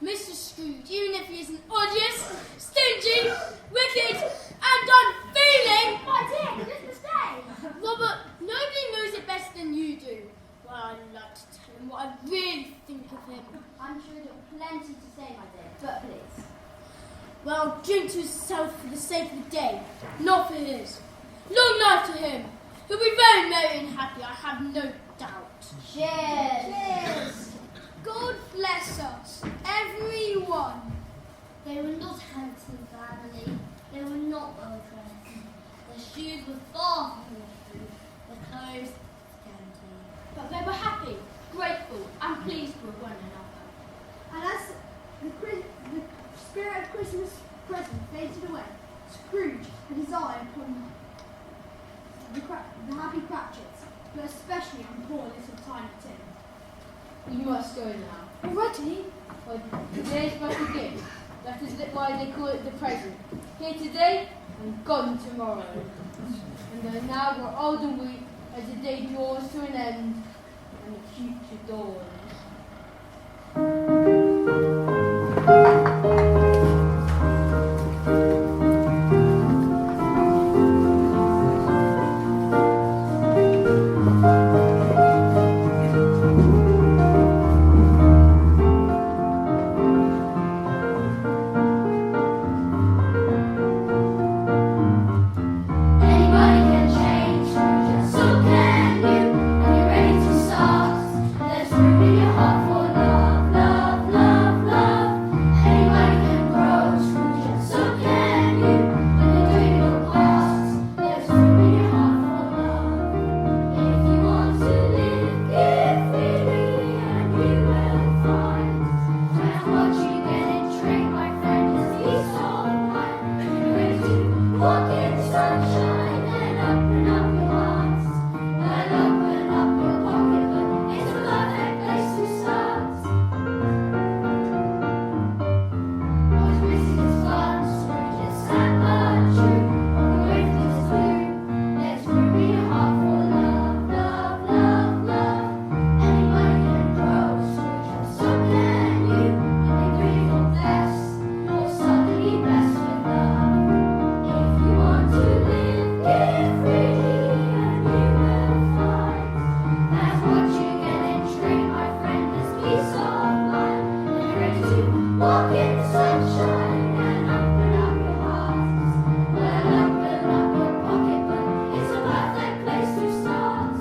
Mr. Scrooge, even if he isn't odious, stingy, wicked, and unfeeling. My dear, Christmas Day. Robert, nobody knows it better than you do. Well, I'd like to tell him what I really think of him. I'm sure you've got plenty to say, my dear, but please. Well, drink to himself for the sake of the day, not for his. Long life to him. He'll be very merry and happy, I have no doubt. Cheers. Cheers. God bless us, everyone. They were not handsome family. They were not well dressed. Their shoes were far from good. Their clothes scanty. But they were happy, grateful, and pleased with one another. And as the spirit of Christmas present faded away, Scrooge had his eye upon the happy Cratchits, but especially on poor little Tiny Tim. We must go now. Already? Well, today's but a gift. That is why they call it the present. Here today and gone tomorrow. And though now we're old and weak, as the day draws to an end and the future dawns. Anybody can change, so can you. When you're ready to start, there's room in your heart for love, love, love, love. Anybody can grow, so can you. When you're doing your part, there's room in your heart for love. If you want to live, give freely, and you will find. That's what you get in train, my friend, is peace of mind. When you're ready to walk in the sunshine and open up your hearts, and open up your pocketbook. It's a perfect place to start. What's missing is fun, Scrooge is sad but true. Walk away from this blue. There's room in your heart for love, love, love, love. Anybody can grow, Scrooge, so can you. When you do your best, you're suddenly blessed with love. If you want to live, give freely, and you will find. That's what you get in train, my friend, is peace of mind. When you're ready to walk in the sunshine and open up your hearts, well, open up your pocketbook. It's a perfect place to start.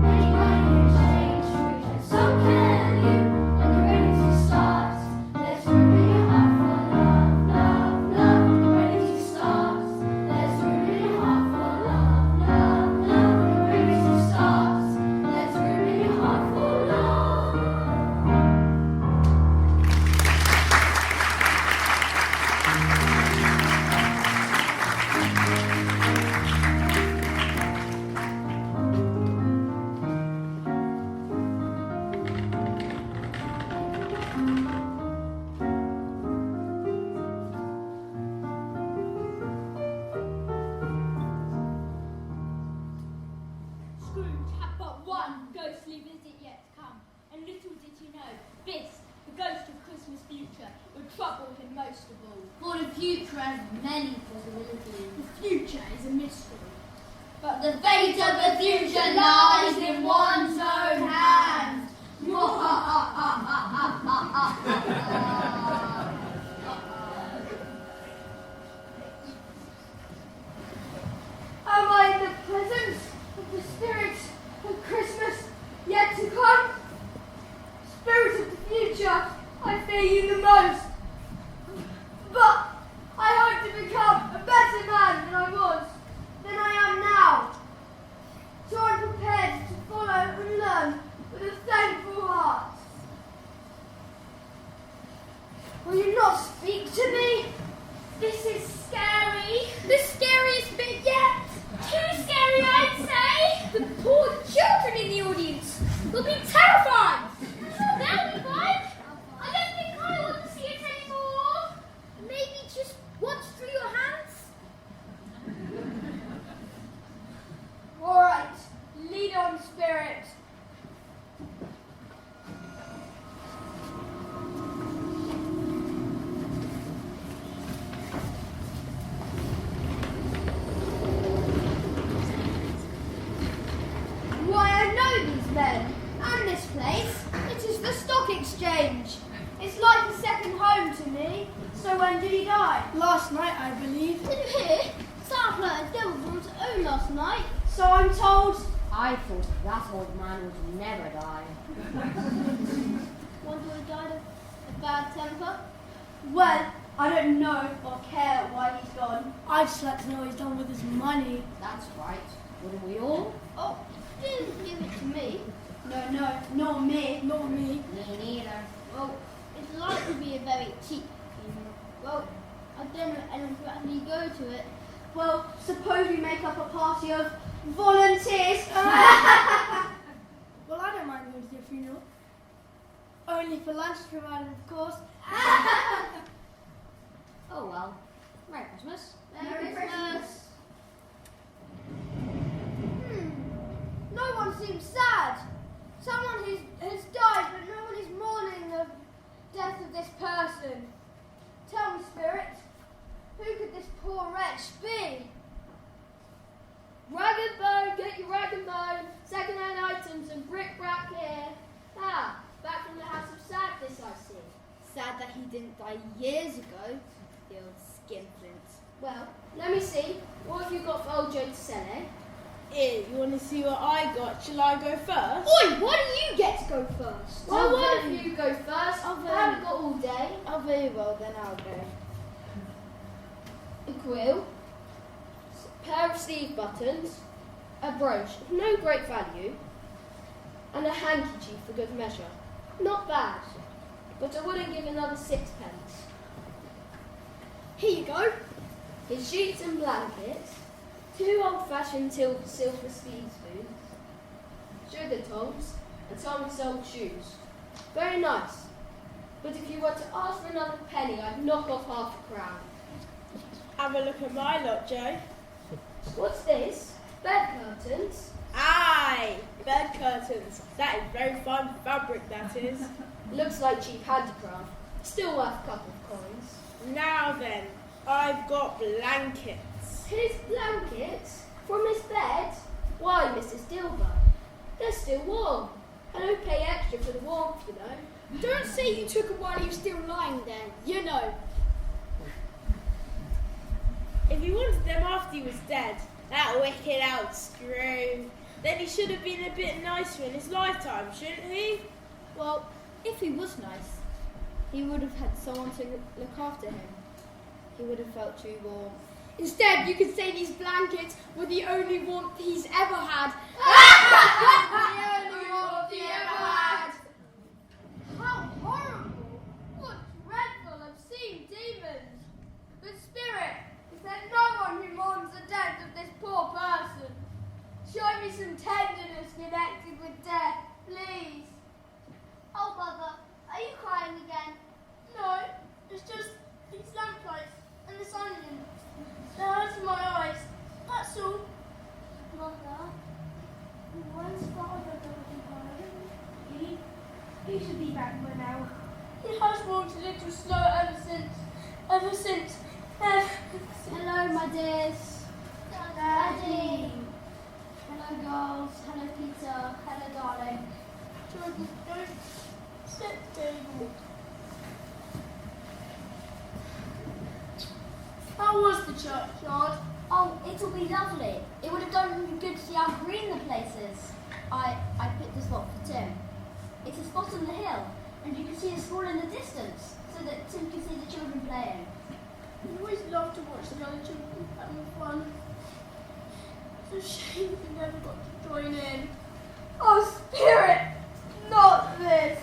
Anybody can change, Scrooge, so can you. When you're ready to start, there's room in your heart for love, love, love. When you're ready to start, there's room in your heart for love, love, love. When you're ready to start, there's room in your heart for love. Scrooge had but one ghostly visit yet to come, and little did he know this, the ghost of Christmas future, would trouble him most of all. For the future has many possibilities. The future is a mystery. But the fate of the future lies in one's own hands. Am I in the presence of the spirit of Christmas yet to come? Spirit of the future, I fear you the most. But I hope to become a better man than I am now. So I'm prepared to follow and learn with a thankful heart. Will you not speak to me? This is scary. The scariest bit yet. Too scary, I'd say. The poor children in the audience will be terrified. They'll be fine. I don't think I want to see it anymore. Maybe just watch through your hands. All right, lead on, spirit. Why, I know these men and this place. It is the stock exchange. It's like a second home to me. So when did he die? Last night, I believe. Did you hear? Santa let a devil from his own last night. So I'm told. I thought that old man would never die. Wonder he died of a bad temper. Well, I don't know or care why he's gone. I'd just like to know what he's done with his money. That's right. Wouldn't we all? Oh, he didn't give it to me. No, not me. Not me. Me neither. Well, it's likely to be a very cheap funeral. Well, I don't know anyone who actually go to it. Well, suppose we make up a party of volunteers. mind going to your funeral. Only for lunch provided, of course. Oh well. Merry Christmas. Merry Christmas. No one seems sad. Someone has died, but no one is mourning the death of this person. Tell me, Spirit, who could this poor wretch be? Rag and bone, get your rag and bone, second-hand items and bric-brac here. Ah, back from the house of sadness, I see. Sad that he didn't die years ago, the old skinflint. Well, let me see. What have you got for old Joe to sell, eh? Here, you want to see what I got? Shall I go first? Oi, why do you get to go first? Well, one of you go first. I haven't got all day. Oh, very well, then I'll go. A quill, a pair of sleeve buttons, a brooch of no great value, and a handkerchief for good measure. Not bad, but I wouldn't give another 6 pence. Here you go. His sheets and blankets, 2 old-fashioned silver speed spoons, sugar tongs, and Tommy's old shoes. Very nice. But if you were to ask for another penny, I'd knock off half a crown. Have a look at my lot, Joe. What's this? Bed curtains? Aye, bed curtains. That is very fine fabric, that is. Looks like cheap handicraft. Still worth a couple of coins. Now then, I've got blankets. His blankets? From his bed? Why, Mrs. Dilber? They're still warm. I don't pay extra for the warmth, you know. Don't say you took them while he was still lying there. You know. If he wanted them after he was dead, that wicked old Scrooge, then he should have been a bit nicer in his lifetime, shouldn't he? Well, if he was nice, he would have had someone to look after him. He would have felt too warm. Instead, you could say these blankets were the only warmth he's ever had. The only warmth he ever had. How horrible! What dreadful, obscene demons! But Spirit, is there no one who mourns the death of this poor person? Show me some tenderness connected with death, please. Oh, Mother, are you crying again? No, it's just these lamplights and the sun in them. They're hurting my eyes, that's all. Mother, When's Father going home? He should be back by now. He has walked a little slow ever since. hello, my dears. Daddy. Hello, girls. Hello, Peter. Hello, darling. Jordan, don't sit table. How was the churchyard? Oh, it'll be lovely. It would have done me good to see how green the place is. I picked a spot for Tim. It's a spot on the hill, and you can see the school in the distance, so that Tim can see the children playing. I always love to watch the other children having fun. It's a shame we never got to join in. Oh, Spirit! Not this!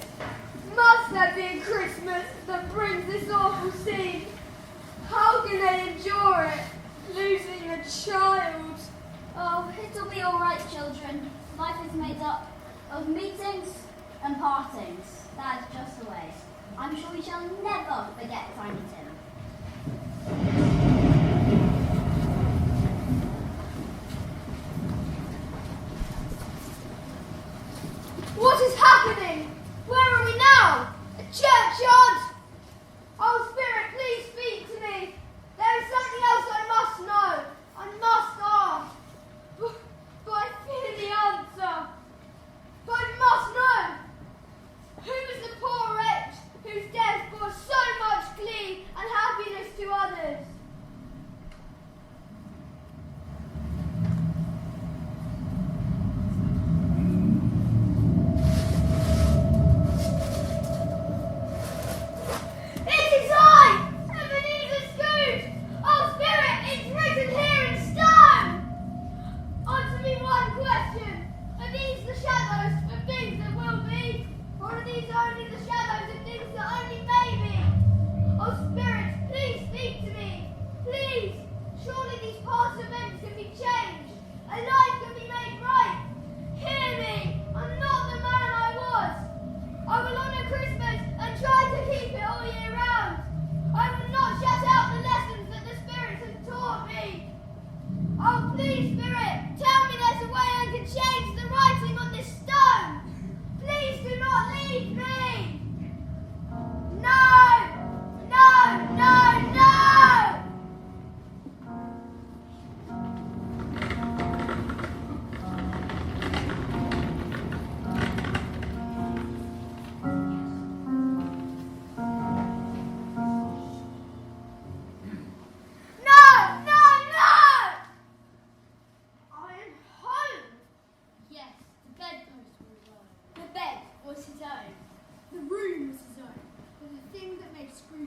Must there be a Christmas that brings this awful scene? How can they endure it? Losing a child. Oh, it'll be all right, children. Life is made up of meetings and partings. That's just the way. I'm sure we shall never forget Tiny Tim. What is happening? Where are we now? A churchyard? Oh, Spirit, please speak to me. There is something else I must know. I must ask. But I fear the answer. But I must know. Who is the poor wretch whose death bore so much glee and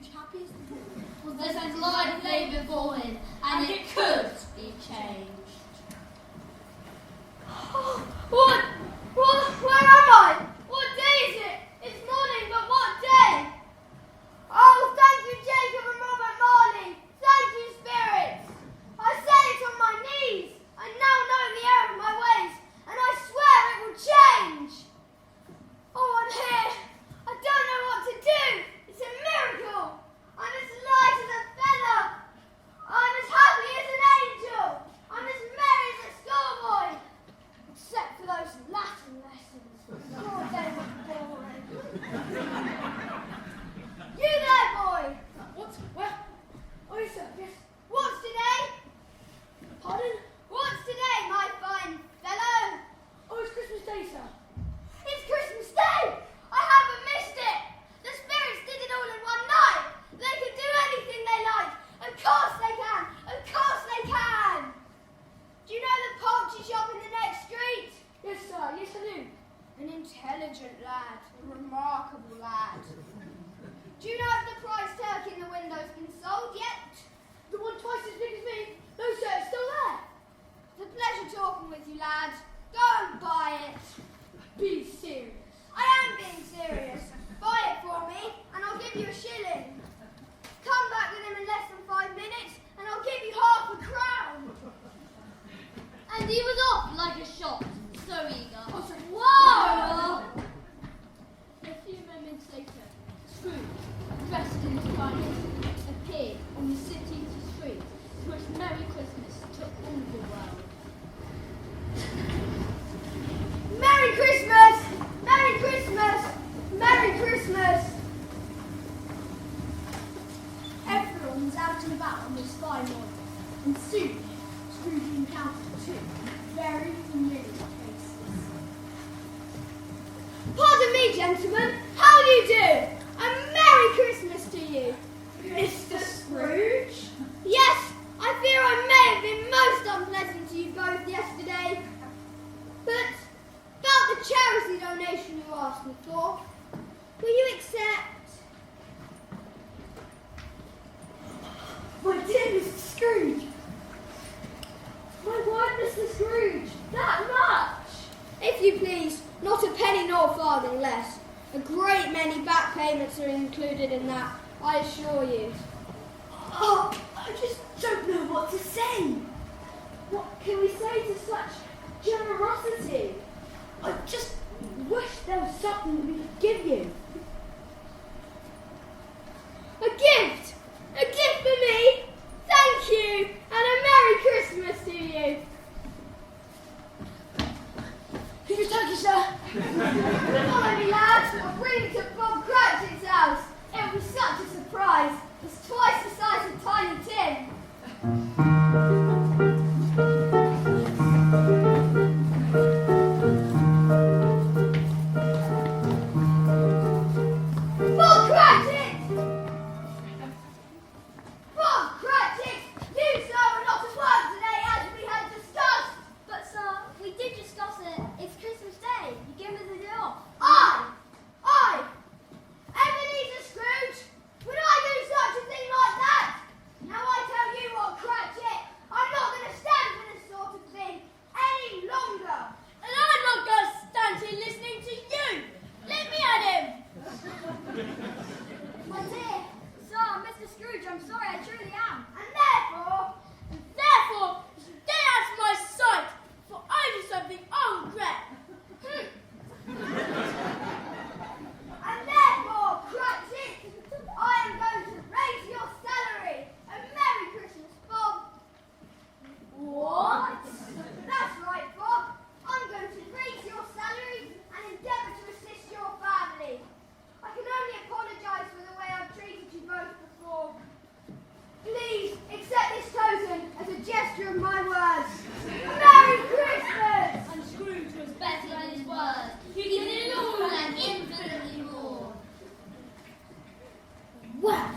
Scrooge happy as the boy. Well, this is life lay before him, and it could be changed. What? Where am I? What day is it? It's morning, but what day? Oh, thank you, Jacob and Robert Marley. Thank you, spirits. I say it on my knees. I now know the error of my ways, and I swear it will change. Oh, I'm here. I don't know what to do. It's a miracle. I'm as light as a feather. I'm as happy as an angel. I'm as merry as a schoolboy. Except for those Latin lessons. Oh, they were boring. You there, boy. What? Where? Oh, yes, sir. Yes. What's today? Pardon? What's today, my fine fellow? Oh, it's Christmas Day, sir. It's Christmas Day! I haven't missed it! The spirits did it all in one night! They can do anything they like! Of course they can! Of course they can! Do you know the poultry shop in the next street? Yes, sir. Yes, I do. An intelligent lad. A remarkable lad. Do you know if the prize turkey in the window's been sold yet? The one twice as big as me. No, sir. It's still there. It's a pleasure talking with you, lad. Go and buy it. Be serious. I am being serious. Buy it for me, and I'll give you a shilling. Come back with him in less than 5 minutes, and I'll give you half a crown. And he was off like a shot, so eager. Oh, sir. Whoa! A few moments later, Scrooge, dressed in his finest, appeared on the city street to wish Merry Christmas to all the world. Merry Christmas! Merry Christmas! Merry Christmas! Everyone was out and about on this fine morning, and soon Scrooge encountered two very familiar faces. Pardon me, gentlemen. How do you do? A Merry Christmas to you. Mr. Scrooge? Yes, I fear I may have been most unpleasant to you both yesterday. But about the charity donation you asked me for, will you accept? My dear Mr. Scrooge. My word, Mr. Scrooge. That much? If you please, not a penny nor farthing less. A great many back payments are included in that, I assure you. Oh, I just don't know what to say. What can we say to such generosity? I just wish there was something that we could give you. A gift! A gift for me! Thank you! And a Merry Christmas to you! Here's your turkey, sir. Follow me, lads. I'll bring it to Bob Cratchit's house. It'll be such a surprise. It's twice the size of Tiny Tim. Bob Cratchit! Bob Cratchit! You, sir, were not at work today as we had discussed. But, sir, we did discuss it. It's Christmas Day. You gave us a day off. I, Ebenezer Scrooge, would I do such a thing like that? Now I tell you what, Cratchit, I'm not going to stand for this sort of thing any longer. And I'm not going to stand here listening to you. Let me at him. My dear, sir, Mr. Scrooge, I'm sorry, I truly am. And therefore, You should get out of my sight, for I do something I regret. and therefore, Cratchit, I am going to raise your salary. A Merry Christmas, Bob. What? That's right, Bob. I'm going to raise your salary and endeavour to assist your family. I can only apologise for the way I've treated you both before. Please accept this token as a gesture of my words. Merry Christmas! And Scrooge was better than his words. He did it all and infinitely more. Well,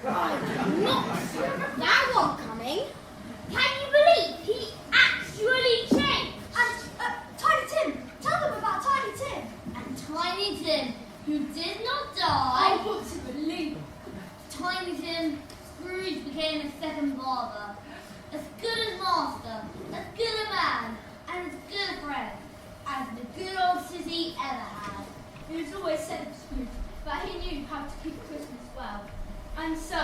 I'm not that one coming. Can you believe he actually changed? And Tiny Tim, tell them about Tiny Tim. And Tiny Tim, who did not I die. want to believe. Tiny Tim, Scrooge became a second father. As good as master, as good a man, and as good a friend as the good old city ever had. It was always said of Scrooge that he knew how to keep Christmas well. And so,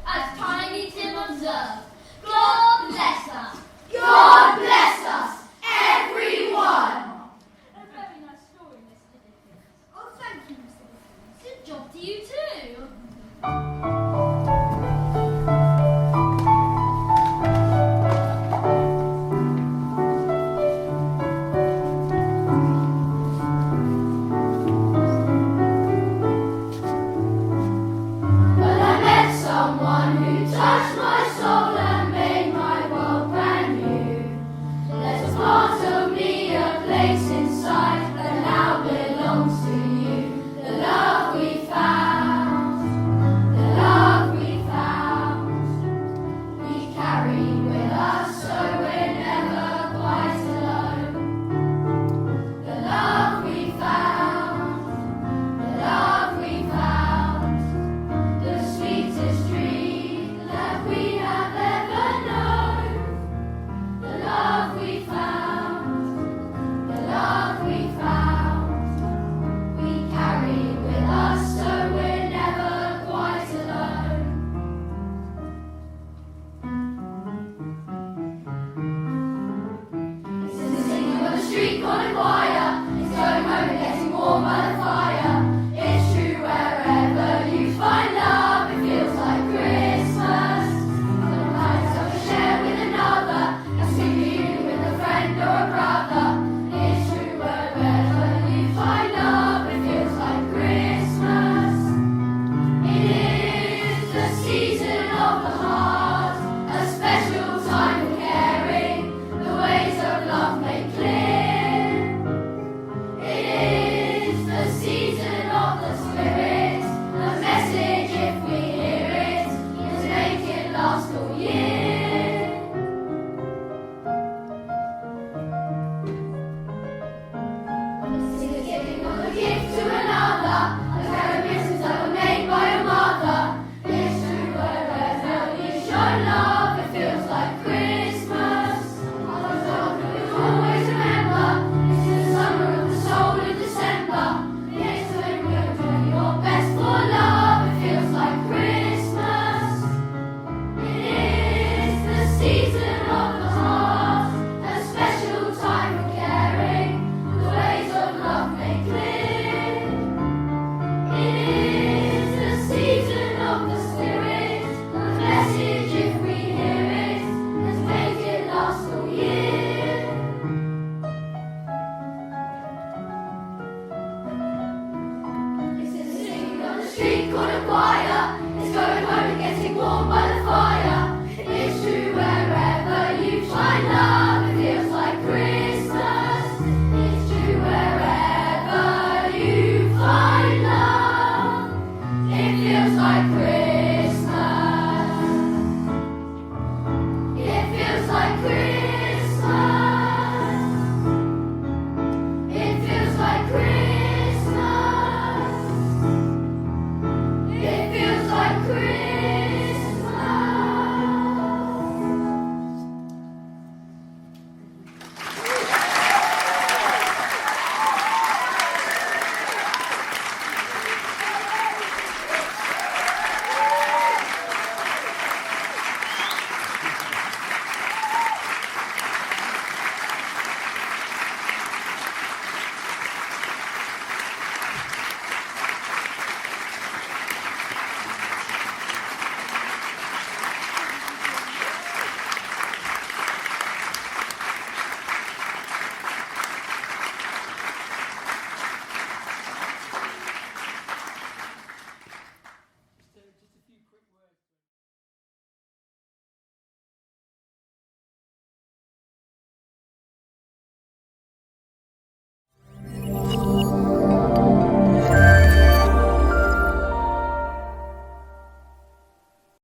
as Tiny Tim observed, God bless us. God bless us, everyone! a very nice story, Mr. Dickens. Oh, thank you, Mr. Dickens. Good job to you too. But I met someone who touched my soul and made my world brand new. There's a part of me, a place inside that now belongs to you. The love we found, the love we found, we carry with us so we're never quite alone. The love we found, the love we found, the sweetest dream that we have ever known. The love we found, the love we found, we carry with us so we're never quite alone. It's in the singing of the street corner choir, it's going home and getting warm by the fire. It's true wherever you find love, it feels like Christmas. Sometimes I share with another, a sweet reunion with a friend or a brother. It's true wherever you find love, it feels like Christmas. It is the season of the heart, a special time for caring, the ways of love made clear. It is the season of the spirit, the message if we hear it, is make it last all year. It's the giving of a gift to another, a pair of mittens that were made by a mother. It's true wherever you show love, it feels like Christmas. Although we'll always remember, it's the summer of the soul in December. It's when you're doing your best for love, it feels like Christmas. It is the season of the heart, a special time for caring, the ways of love made clear. It is the season of the spirit, the message if we hear it, let's make it last all year. It's in the singing of the street corner choir.